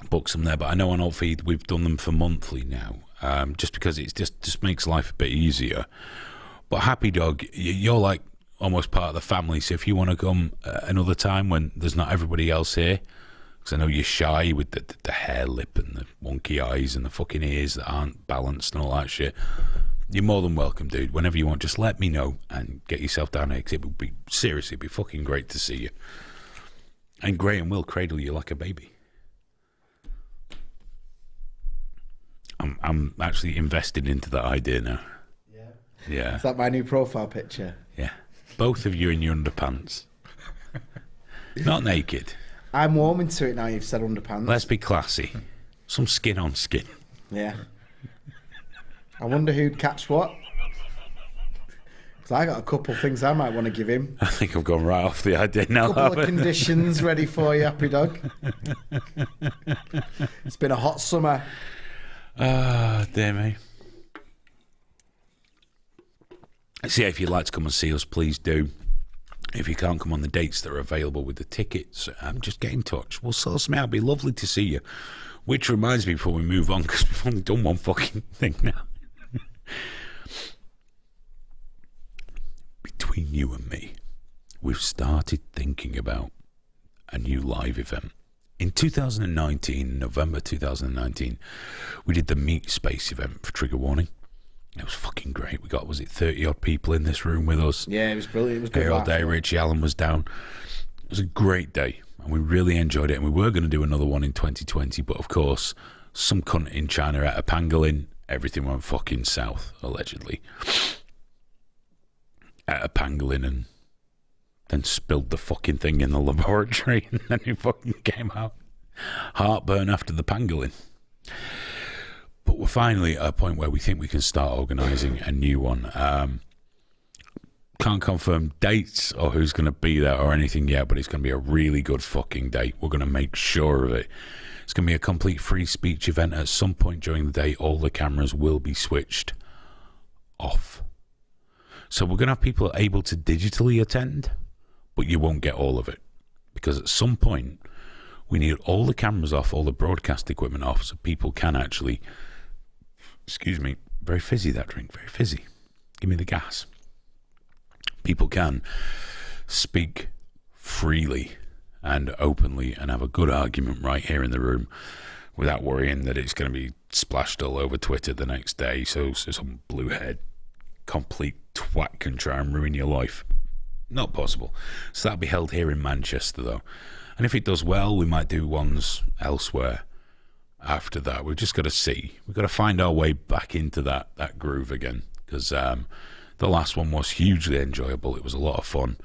book some there. But I know on Altfeed we've done them for monthly now, just because it just makes life a bit easier. But Happy Dog, you're like almost part of the family. So if you want to come another time when there's not everybody else here, because I know you're shy with the hair lip and the wonky eyes and the fucking ears that aren't balanced and all that shit, you're more than welcome, dude. Whenever you want, just let me know and get yourself down here, because it would be, seriously, it'd be fucking great to see you. And Graham will cradle you like a baby. I'm actually invested into that idea now. Yeah. is that my new profile picture? Yeah. Both of you in your underpants. Not naked. I'm warming to it now. You've said underpants. Let's be classy. Some skin on skin. Yeah. I wonder who'd catch what. Because I got a couple things I might want to give him. I think I've gone right off the idea now. A couple of conditions ready for you, Happy Dog. It's been a hot summer. Ah, dear me. So yeah, if you'd like to come and see us, please do. If you can't come on the dates that are available with the tickets, just get in touch. We'll sort something out. It'd be lovely to see you. Which reminds me, before we move on, because we've only done one fucking thing now. Between you and me, we've started thinking about a new live event. In 2019, November 2019, we did the Meet Space event for Trigger Warning. It was fucking great. We got, was it 30 odd people in this room with us? Yeah, it was brilliant. It was good. All day, Richie Allen was down. It was a great day, and we really enjoyed it. And we were going to do another one in 2020, but of course, some cunt in China at a pangolin, everything went fucking south, allegedly. At a pangolin, and then spilled the fucking thing in the laboratory, and then it fucking came out. Heartburn after the pangolin. But we're finally at a point where we think we can start organising a new one. Can't confirm dates or who's going to be there or anything yet, but it's going to be a really good fucking date. We're going to make sure of it. It's going to be a complete free speech event. At some point during the day, all the cameras will be switched off. So we're going to have people able to digitally attend, but you won't get all of it. Because at some point, we need all the cameras off, all the broadcast equipment off, so people can actually... Excuse me, very fizzy that drink, very fizzy. Give me the gas. People can speak freely and openly and have a good argument right here in the room without worrying that it's going to be splashed all over Twitter the next day, so some bluehead complete twat can try and ruin your life. Not possible. So that'll be held here in Manchester, though. And if it does well, we might do ones elsewhere after that. We've just got to see. We've got to find our way back into that groove again, because the last one was hugely enjoyable. It was a lot of fun.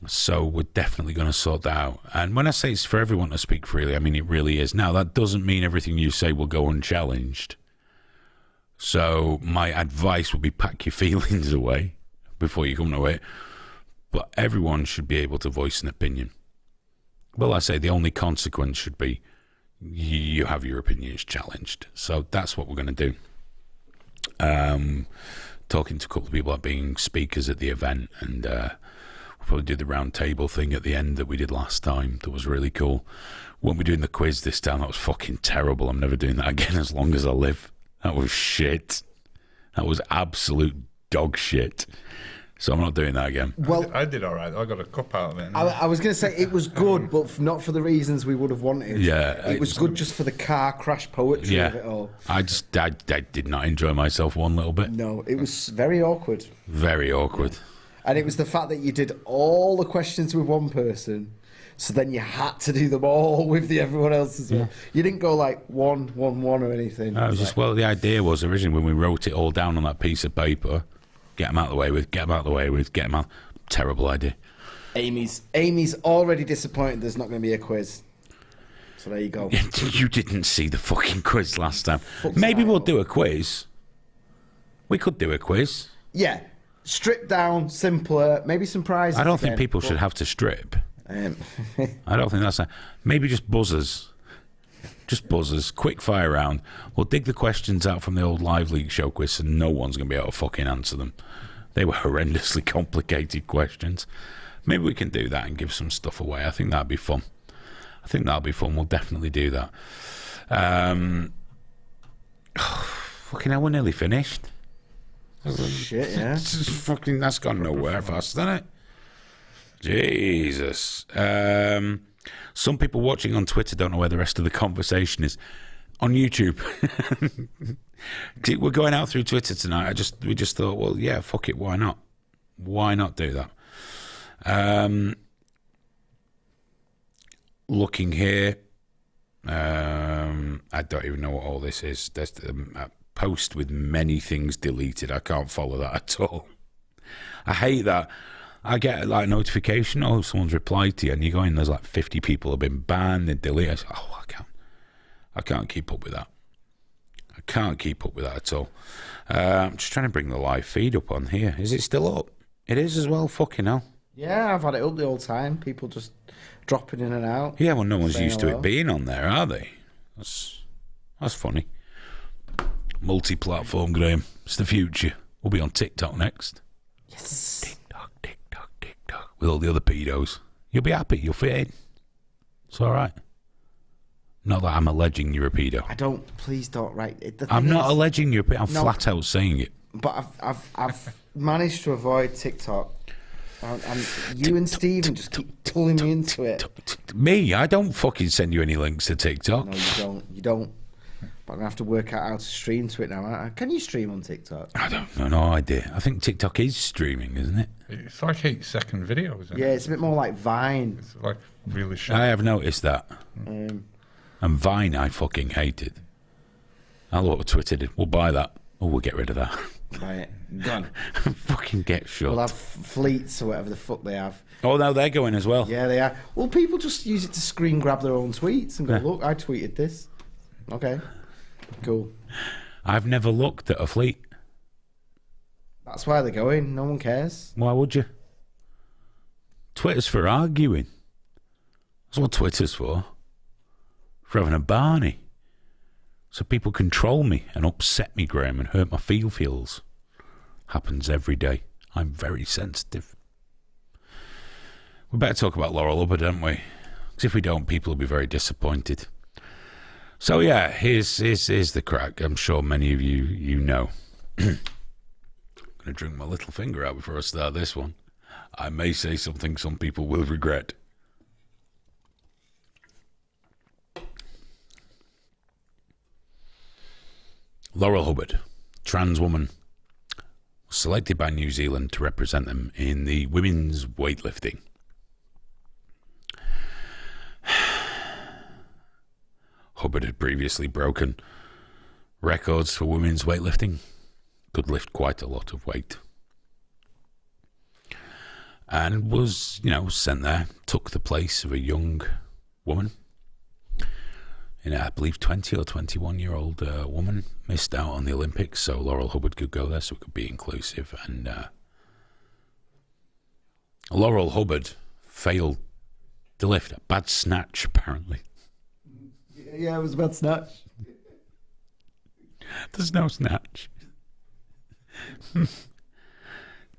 So we're definitely going to sort that out. And when I say it's for everyone to speak freely, I mean it really is. Now, that doesn't mean everything you say will go unchallenged. So my advice would be pack your feelings away before you come to it. But everyone should be able to voice an opinion. Well, I say the only consequence should be you have your opinions challenged. So that's what we're going to do. Talking to a couple of people about being speakers at the event, and we'll probably do the round table thing at the end that we did last time. That was really cool. Won't be doing the quiz this time. That was fucking terrible. I'm never doing that again as long as I live. That was shit. That was absolute dog shit. So I'm not doing that again. Well, I did all right. I got a cup out of it. I was going to say it was good, but not for the reasons we would have wanted. Yeah, it was good just for the car crash poetry of it all. I did not enjoy myself one little bit. No, it was very awkward. Very awkward. And it was the fact that you did all the questions with one person, so then you had to do them all with everyone else as well. You didn't go like 1, 1, 1 or anything. I was just, well, the idea was originally when we wrote it all down on that piece of paper, get them out of the way with, get them out of the way with, get them out. Terrible idea. Amy's already disappointed there's not going to be a quiz. So there you go. You didn't see the fucking quiz last time. Maybe we'll do a quiz. We could do a quiz. Yeah. Stripped down, simpler, maybe some prizes. I don't think people should have to strip. I don't think that's... Maybe just buzzers. Just buzzers. Quick fire round. We'll dig the questions out from the old Live League show quiz and no one's going to be able to fucking answer them. They were horrendously complicated questions. Maybe we can do that and give some stuff away. I think that'd be fun. We'll definitely do that. Fucking hell, we're nearly finished. Shit, yeah. That's gone nowhere fast, hasn't it? Jesus. Some people watching on Twitter don't know where the rest of the conversation is. On YouTube. We're going out through Twitter tonight. We just thought, well, yeah, fuck it, why not? Why not do that? Looking here, I don't even know what all this is. There's a post with many things deleted. I can't follow that at all. I hate that. I get like a notification, oh, someone's replied to you, and you go in, there's like 50 people have been banned and deleted. I say, oh, I can't keep up with that. I can't keep up with that at all. I'm just trying to bring the live feed up on here. Is it still up? It is as well, fucking hell. Yeah, I've had it up the whole time. People just dropping in and out. Yeah, well, no one's used to it being on there, are they? That's funny. Multi-platform, Graham. It's the future. We'll be on TikTok next. Yes. TikTok. With all the other pedos. You'll be happy. You'll fit in. It's all right. Not that I'm alleging you're a pedo. Please don't write it. I'm not alleging you're a pedo. I'm flat out saying it. But I've managed to avoid TikTok. And you and Stephen just keep pulling me into it. Me? I don't fucking send you any links to TikTok. No, you don't. But I'm going to have to work out how to stream to it now. Can you stream on TikTok? I don't know, no idea. I think TikTok is streaming, isn't it? It's like 8-second videos, isn't it? Yeah, it's a bit more like Vine. It's like really short. I have noticed that. And Vine, I fucking hated. I love what Twitter did. We'll buy that. Oh, we'll get rid of that. Buy it. Gone. Fucking get shut. We'll have fleets or whatever the fuck they have. Oh, no, they're going as well. Yeah, they are. Well, people just use it to screen grab their own tweets and go, look, I tweeted this. Okay. Cool. I've never looked at a fleet. That's why they're going. No one cares. Why would you? Twitter's for arguing. That's what Twitter's for. For having a Barney. So people control me and upset me, Graham, and hurt my feels. Happens every day. I'm very sensitive. We better talk about Laurel Hubbard, don't we? Because if we don't, people will be very disappointed. So yeah, here's the crack. I'm sure many of you know. I'm going to drink my little finger out before I start this one. I may say something some people will regret. Laurel Hubbard, trans woman, was selected by New Zealand to represent them in the women's weightlifting. Hubbard had previously broken records for women's weightlifting, could lift quite a lot of weight, and was, sent there, took the place of a young woman, I believe 20 or 21-year-old woman, missed out on the Olympics, so Laurel Hubbard could go there, so it could be inclusive, and Laurel Hubbard failed to lift a bad snatch, apparently. Yeah, it was about snatch. There's no snatch.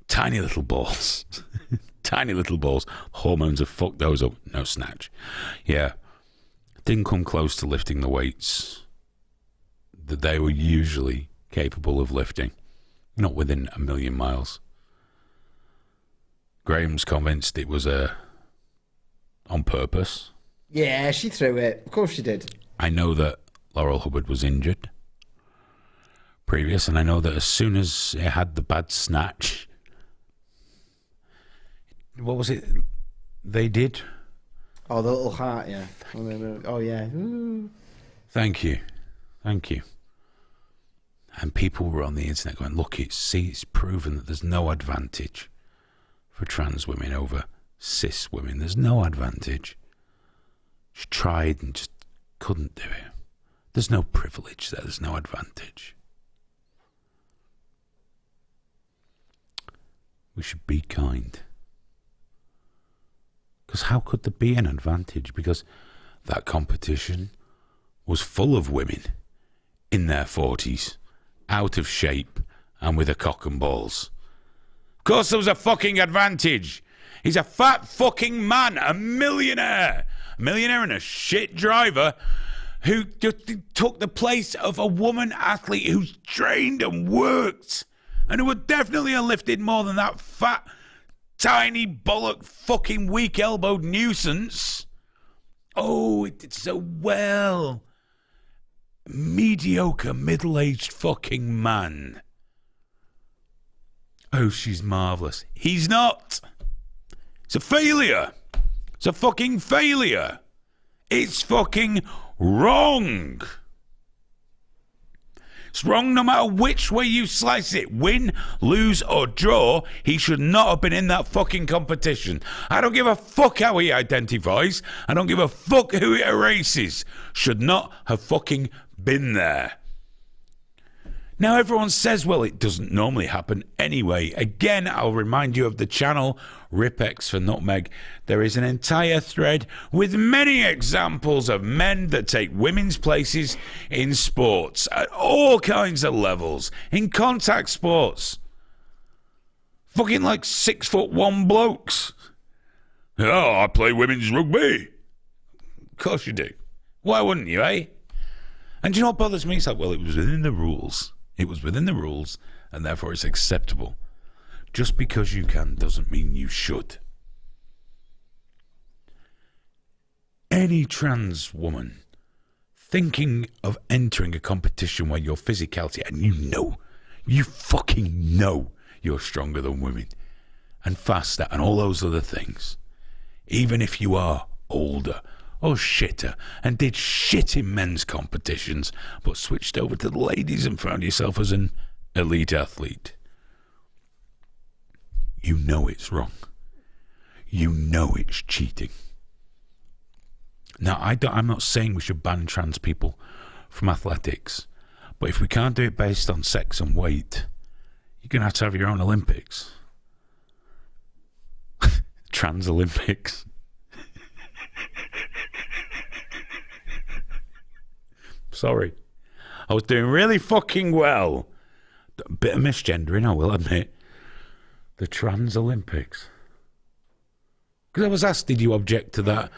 Tiny little balls. Tiny little balls. Hormones have fucked those up. No snatch. Yeah. Didn't come close to lifting the weights that they were usually capable of lifting. Not within a million miles. Graham's convinced it was on purpose. Yeah, she threw it. Of course she did. I know that Laurel Hubbard was injured previous, and I know that as soon as it had the bad snatch, what was it they did? Oh, the little heart, yeah. Oh, yeah. Ooh. Thank you. And people were on the internet going, look, it's proven that there's no advantage for trans women over cis women. There's no advantage. She tried and just couldn't do it. There's no privilege there. There's no advantage. We should be kind. Because how could there be an advantage? Because that competition was full of women in their 40s, out of shape and with a cock and balls. Of course there was a fucking advantage. He's a fat fucking man, a millionaire. A millionaire and a shit driver who just took the place of a woman athlete who's trained and worked and who would definitely have lifted more than that fat, tiny bollock fucking weak-elbowed nuisance. Oh, it did so well. Mediocre, middle-aged fucking man. Oh, she's marvellous. He's not. It's a failure. It's a fucking failure. It's fucking wrong. It's wrong no matter which way you slice it. Win, lose, or draw, he should not have been in that fucking competition. I don't give a fuck how he identifies. I don't give a fuck who it erases. Should not have fucking been there. Now everyone says, well, it doesn't normally happen anyway. Again, I'll remind you of the channel, RipX for Nutmeg. There is an entire thread with many examples of men that take women's places in sports at all kinds of levels, in contact sports. Fucking like 6'1" blokes. Oh, I play women's rugby. Of course you do. Why wouldn't you, eh? And do you know what bothers me? It's like, well, it was within the rules. It was within the rules, and therefore it's acceptable. Just because you can doesn't mean you should. Any trans woman thinking of entering a competition where your physicality, and you fucking know you're stronger than women, and faster, and all those other things, even if you are older, or shitter, and did shit in men's competitions, but switched over to the ladies and found yourself as an elite athlete. You know it's wrong. You know it's cheating. Now, I'm not saying we should ban trans people from athletics, but if we can't do it based on sex and weight, you're going to have your own Olympics. Trans Olympics. Sorry. I was doing really fucking well. A bit of misgendering, I will admit. The Trans Olympics. Because I was asked, did you object to that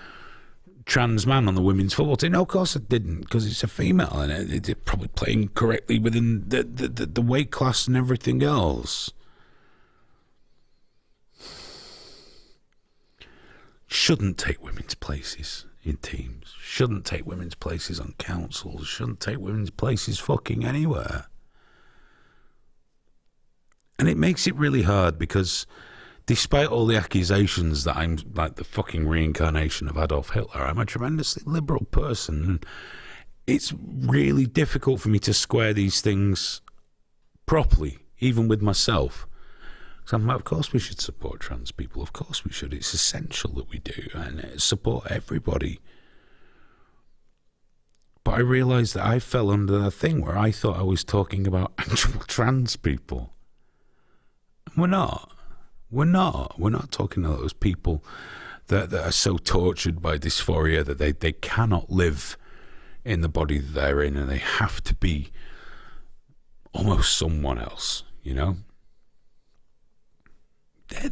trans man on the women's football team? No, of course I didn't, because it's a female and it's probably playing correctly within the weight class and everything else. Shouldn't take women's places in teams. Shouldn't take women's places on councils. Shouldn't take women's places fucking anywhere. And it makes it really hard because despite all the accusations that I'm like the fucking reincarnation of Adolf Hitler, I'm a tremendously liberal person. And it's really difficult for me to square these things properly, even with myself. So I'm like, of course we should support trans people. Of course we should. It's essential that we do and support everybody. But I realised that I fell under the thing where I thought I was talking about actual trans people. We're not. We're not. We're not talking about those people that are so tortured by dysphoria that they cannot live in the body that they're in and they have to be almost someone else, you know?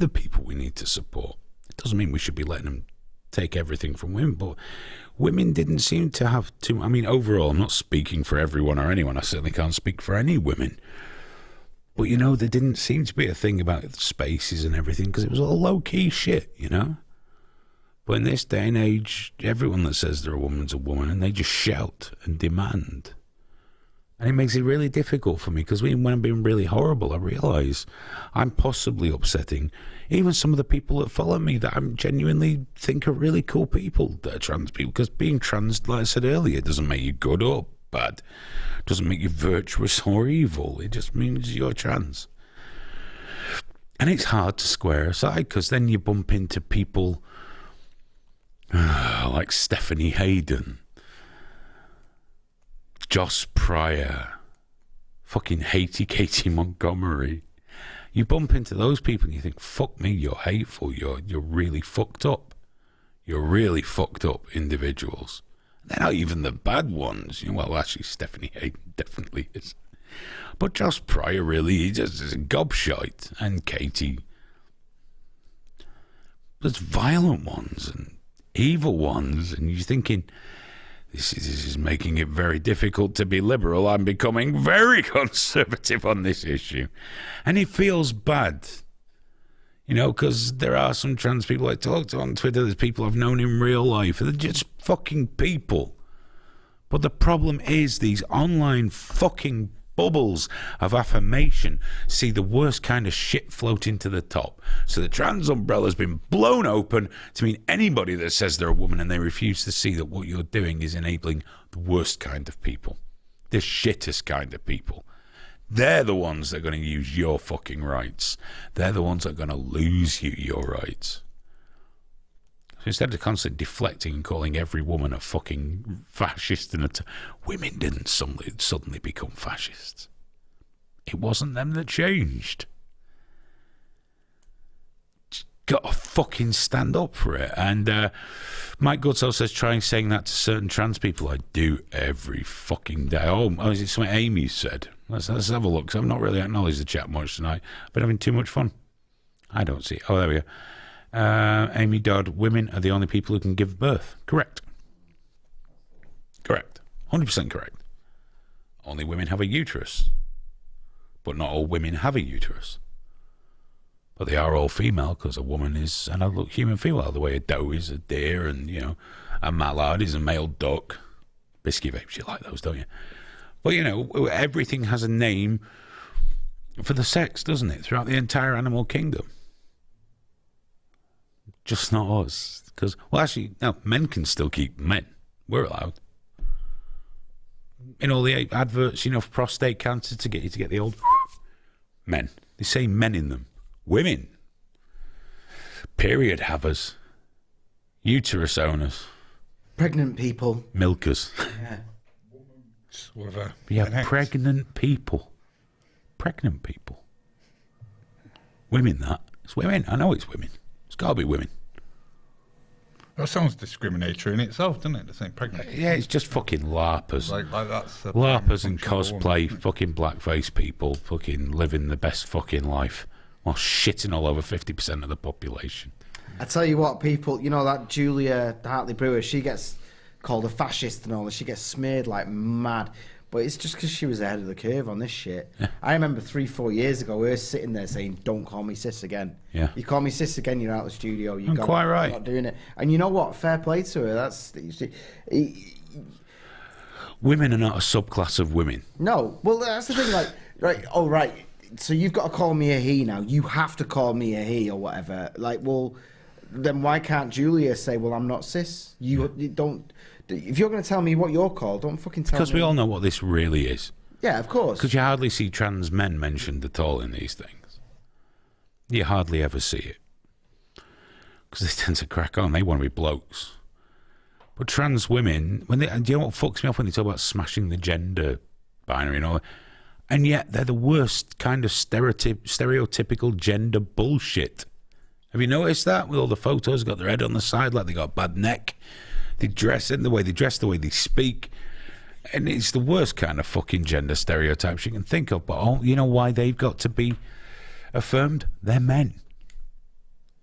the people we need to support. It doesn't mean we should be letting them take everything from women, but women didn't seem to have too... I mean, overall, I'm not speaking for everyone or anyone. I certainly can't speak for any women. But, you know, there didn't seem to be a thing about spaces and everything because it was all low-key shit, you know? But in this day and age, everyone that says they're a woman's a woman, and they just shout and demand. And it makes it really difficult for me because when I'm being really horrible, I realise I'm possibly upsetting even some of the people that follow me that I genuinely think are really cool people that are trans people. Because being trans, like I said earlier, doesn't make you good or bad. Doesn't make you virtuous or evil. It just means you're trans. And it's hard to square aside because then you bump into people like Stephanie Hayden, Joss Pryor, fucking Haiti Katie Montgomery. You bump into those people and you think, fuck me, you're hateful, you're really fucked up. You're really fucked up individuals. They're not even the bad ones. You know, well, actually, Stephanie Hayden definitely is. But Joss Pryor really is just a gobshite. And Katie. There's violent ones and evil ones. And you're thinking... This is making it very difficult to be liberal. I'm becoming very conservative on this issue. And it feels bad. You know, because there are some trans people I talk to on Twitter. There's people I've known in real life. They're just fucking people. But the problem is these online fucking bubbles of affirmation see the worst kind of shit floating to the top. So the trans umbrella's been blown open to mean anybody that says they're a woman, and they refuse to see that what you're doing is enabling the worst kind of people, the shittest kind of people. They're the ones that are going to use your fucking rights. They're the ones that are going to lose you your rights. So instead of constantly deflecting and calling every woman a fucking fascist, women didn't suddenly become fascists. It wasn't them that changed. Just gotta fucking stand up for it. And Mike Goodsoe says, try saying that to certain trans people. I do every fucking day. Oh, is it something Amy said? Let's have a look, because I've not really acknowledged the chat much tonight. I've been having too much fun. I don't see it. Oh, there we go. Amy Dodd, women are the only people who can give birth. Correct. 100% correct. Only women have a uterus. But not all women have a uterus. But they are all female because a woman is an adult human female, the way a doe is a deer and, you know, a mallard is a male duck. Biscuit vapes, you like those, don't you? But, you know, everything has a name for the sex, doesn't it? Throughout the entire animal kingdom. Just not us. Because, well, actually, no, men can still keep men. We're allowed. In all the adverts, you know, for prostate cancer to get you to get the old men. They say men in them. Women. Period havers. Uterus owners. Pregnant people. Milkers. Yeah. Yeah, pregnant people. Pregnant people. Women, that. It's women. I know it's women. It's got to be women. That sounds discriminatory in itself, doesn't it? The same pregnant. Yeah, it's just fucking LARPers. Like that's LARPers and cosplay, fucking blackface people, fucking living the best fucking life while shitting all over 50% of the population. I tell you what, people, you know that Julia Hartley Brewer, she gets called a fascist and all that. She gets smeared like mad. But it's just because she was ahead of the curve on this shit. Yeah. I remember 3-4 years ago, we were sitting there saying, don't call me sis again. Yeah. You call me sis again, you're out of the studio. You're quite right. You're not doing it. And you know what? Fair play to her. That's... Women are not a subclass of women. No. Well, that's the thing. Like, right, oh, right. So you've got to call me a he now. You have to call me a he or whatever. Like, well, then why can't Julia say, well, I'm not cis? You don't... If you're going to tell me what you're called, don't fucking tell me. Because we all know what this really is. Yeah, of course. Because you hardly see trans men mentioned at all in these things. You hardly ever see it. Because they tend to crack on. They want to be blokes. But trans women, do you know what fucks me off when they talk about smashing the gender binary and all that? And yet they're the worst kind of stereotypical gender bullshit. Have you noticed that? With all the photos, got their head on the side like they got a bad neck. They dress in the way they dress, the way they speak. And it's the worst kind of fucking gender stereotypes you can think of. But you know why they've got to be affirmed? They're men.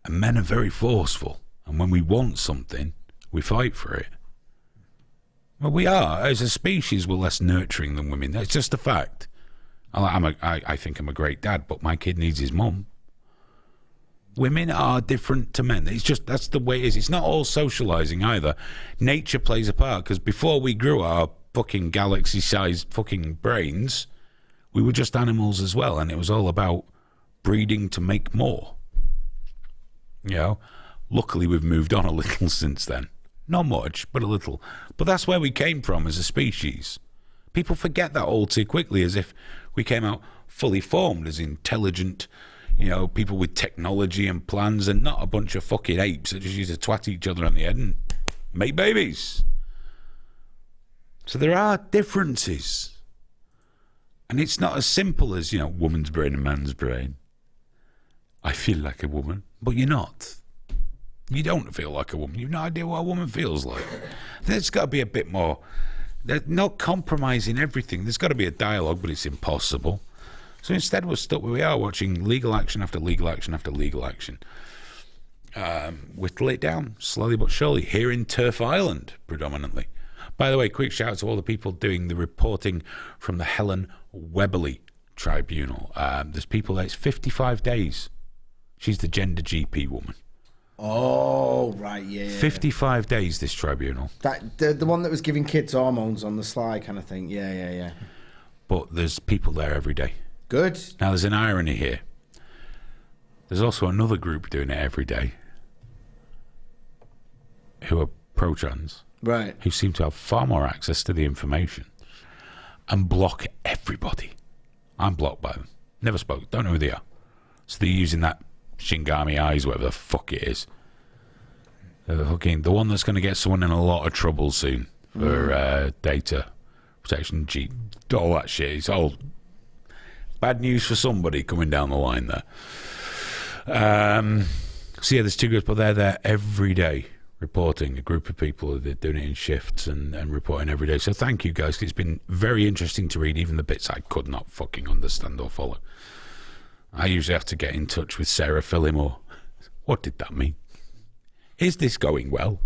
And men are very forceful. And when we want something, we fight for it. Well, we are. As a species, we're less nurturing than women. That's just a fact. I think I'm a great dad, but my kid needs his mum. Women are different to men. It's just, that's the way it is. It's not all socialising either. Nature plays a part, because before we grew our fucking galaxy-sized fucking brains, we were just animals as well, and it was all about breeding to make more. You know, luckily we've moved on a little since then. Not much, but a little. But that's where we came from as a species. People forget that all too quickly, as if we came out fully formed as intelligent, you know, people with technology and plans, and not a bunch of fucking apes that just used to twat each other on the head and make babies. So there are differences. And it's not as simple as, you know, woman's brain and man's brain. I feel like a woman, but you're not. You don't feel like a woman. You've no idea what a woman feels like. There's got to be a bit more. There's no compromising everything. There's got to be a dialogue, but it's impossible. So instead, we're stuck where we are, watching legal action after legal action after legal action. Whittle it down, slowly but surely, here in Turf Island, predominantly. By the way, quick shout out to all the people doing the reporting from the Helen Webberley Tribunal. There's people there, it's 55 days. She's the gender GP woman. Oh, right, yeah. 55 days, this tribunal. That the one that was giving kids hormones on the sly kind of thing. Yeah. But there's people there every day. Good. Now, there's an irony here. There's also another group doing it every day who are pro-trans. Right. Who seem to have far more access to the information and block everybody. I'm blocked by them. Never spoke. Don't know who they are. So they're using that Shingami Eyes, whatever the fuck it is. The one that's going to get someone in a lot of trouble soon for data protection, all that shit. It's all bad news for somebody coming down the line there. So yeah, there's two groups, but they're there every day reporting. A group of people, they're doing it in shifts and reporting every day. So thank you guys. It's been very interesting to read, even the bits I could not fucking understand or follow. I usually have to get in touch with Sarah Phillimore. What did that mean? Is this going well?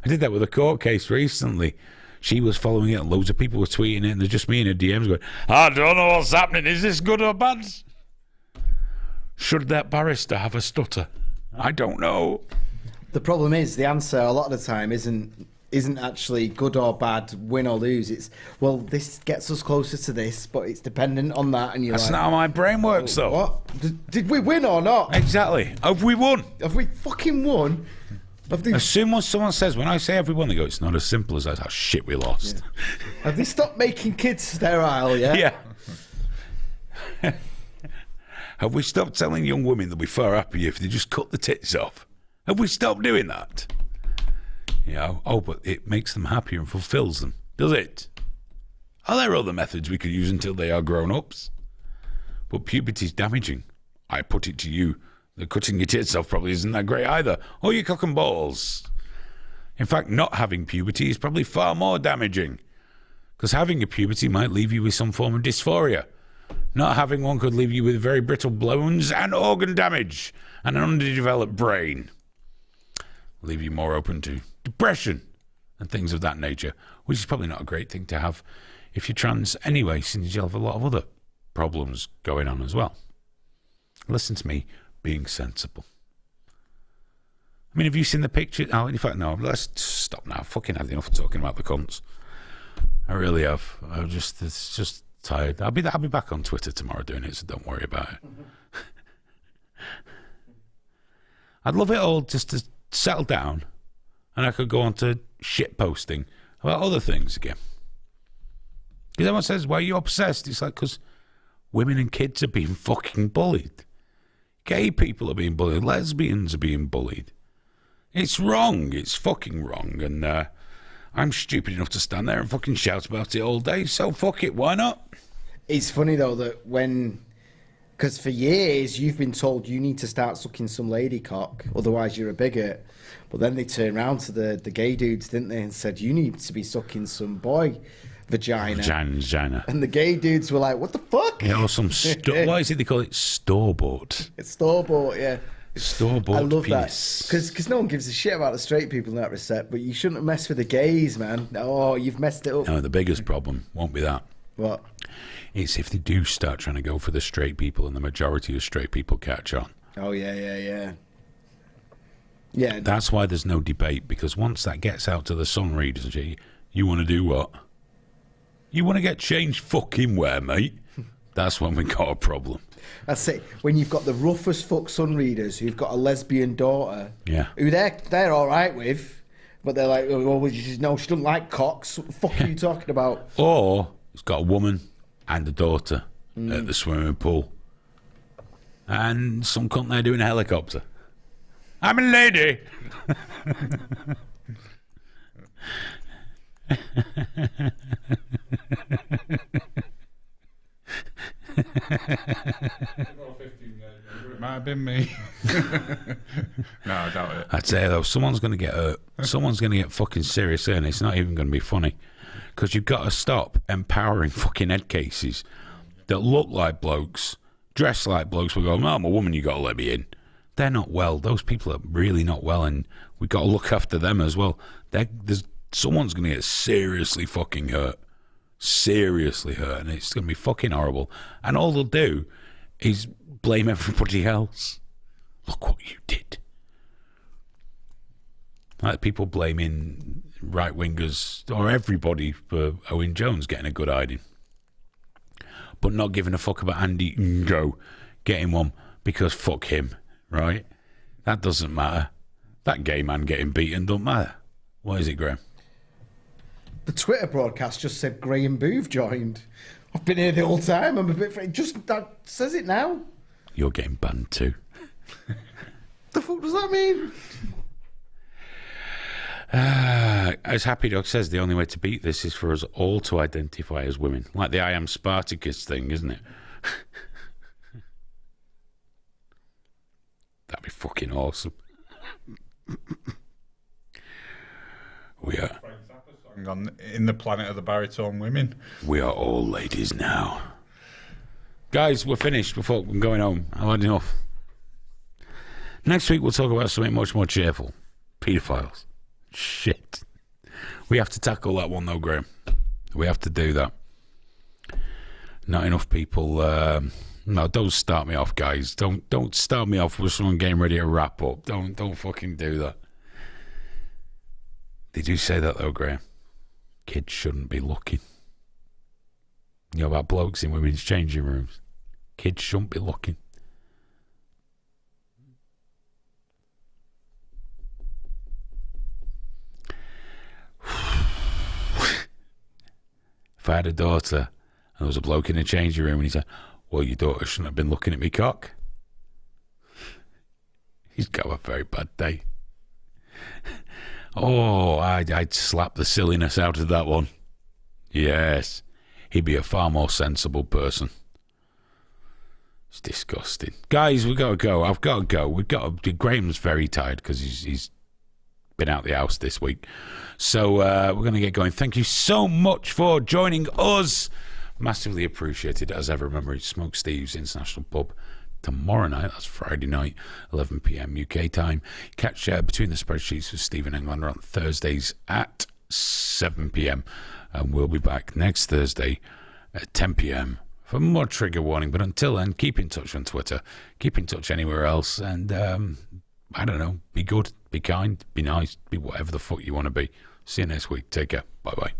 I did that with a court case recently. She was following it and loads of people were tweeting it, and there's just me in her DMs going, I don't know what's happening. Is this good or bad? Should that barrister have a stutter? I don't know. The problem is the answer a lot of the time isn't actually good or bad, win or lose. It's, well, this gets us closer to this, but it's dependent on that. And you're That's like, not how my brain works, though. What? Did we win or not? Exactly. Have we won? Have we fucking won? As soon as someone says, when I say everyone, they go, it's not as simple as that. Oh, shit, we lost. Yeah. Have they stopped making kids sterile, yeah? Yeah. Have we stopped telling young women they'll be far happier if they just cut the tits off? Have we stopped doing that? You know, but it makes them happier and fulfills them. Does it? Are there other methods we could use until they are grown-ups? But puberty's damaging. I put it to you, that cutting your tits off probably isn't that great either. Or your cock and balls. In fact, not having puberty is probably far more damaging. Because having a puberty might leave you with some form of dysphoria. Not having one could leave you with very brittle bones and organ damage and an underdeveloped brain. Leave you more open to depression and things of that nature, which is probably not a great thing to have if you're trans anyway, since you'll have a lot of other problems going on as well. Listen to me being sensible. I mean, have you seen the picture? Oh, in fact, no, let's stop now. Fucking had enough of talking about the cunts. I really have. It's just tired. I'll be back on Twitter tomorrow doing it, so don't worry about it. I'd love it all just to settle down and I could go on to shit posting about other things again. Because everyone says, why are you obsessed? It's like, because women and kids are being fucking bullied. Gay people are being bullied. Lesbians are being bullied. It's wrong. It's fucking wrong. And I'm stupid enough to stand there and fucking shout about it all day. So fuck it. Why not? It's funny, though, that because for years you've been told you need to start sucking some lady cock, otherwise you're a bigot. But then they turned around to the gay dudes, didn't they, and said, you need to be sucking some boy vagina. And the gay dudes were like, what the fuck? Yeah, or some, what is it they call it? Store-bought. It's store-bought, yeah. Store-bought I love penis. that because no one gives a shit about the straight people in that respect. But you shouldn't mess with the gays, man. Oh, you've messed it up. No, the biggest problem won't be that. What? It's if they do start trying to go for the straight people and the majority of straight people catch on. Oh yeah. Yeah. That's why there's no debate, because once that gets out to the Sun readers, you want to do what? You want to get changed fucking where, mate? That's when we got a problem. That's it. When you've got the rough as fuck Sun readers who've got a lesbian daughter, Yeah. who they're all right with, but they're like, oh, well, no, she doesn't like cocks. What the fuck are you talking about? Or it's got a woman and a daughter at the swimming pool, and some cunt there doing a helicopter. I'm a lady. It might have been me. No, I doubt it. I'd say though, someone's going to get hurt. Someone's going to get fucking serious, and it's not even going to be funny, because you've got to stop empowering fucking head cases that look like blokes, dress like blokes. We go, no, I'm a woman. You got to let me in. They're not well. Those people are really not well, and we got to look after them as well. Someone's going to get seriously fucking hurt. Seriously hurt, and it's going to be fucking horrible. And all they'll do is blame everybody else. Look what you did. Like people blaming right wingers or everybody for Owen Jones getting a good hiding, but not giving a fuck about Andy Ngo getting one because fuck him, right? That doesn't matter. That gay man getting beaten don't matter. What is it, Graham? The Twitter broadcast just said Graham Booth joined. I've been here the whole time. I'm a bit. Just that says it now. You're getting banned too. The fuck does that mean? As Happy Dog says, the only way to beat this is for us all to identify as women. Like the I am Spartacus thing, isn't it? That'd be fucking awesome. We are In the Planet of the Baritone Women. we are all ladies now. Guys, we're finished. We're going home. I've had enough. Next week we'll talk about something much more cheerful. Pedophiles. Shit. We have to tackle that one though, Graham. We have to do that. Not enough people. No, don't start me off, guys. Don't start me off with someone getting ready to wrap up. Don't fucking do that. They do say that though, Graham. Kids shouldn't be looking. You know about blokes in women's changing rooms. Kids shouldn't be looking. If I had a daughter and there was a bloke in the changing room and he said, well, your daughter shouldn't have been looking at me cock, he's got a very bad day. Oh, I'd slap the silliness out of that one. Yes, he'd be a far more sensible person. It's disgusting. Guys, we've got to go. I've got to go. Graham's very tired because he's been out the house this week. So we're going to get going. Thank you so much for joining us. Massively appreciated. As ever, remember, it's Smoke Steve's International Pub tomorrow night. That's Friday night, 11 p.m. UK time. Catch Between the Spreadsheets with Stephen Englander on Thursdays at 7 p.m. And we'll be back next Thursday at 10 p.m. for more trigger warning. But until then, keep in touch on Twitter. Keep in touch anywhere else. And I don't know, be good, be kind, be nice, be whatever the fuck you want to be. See you next week. Take care. Bye-bye.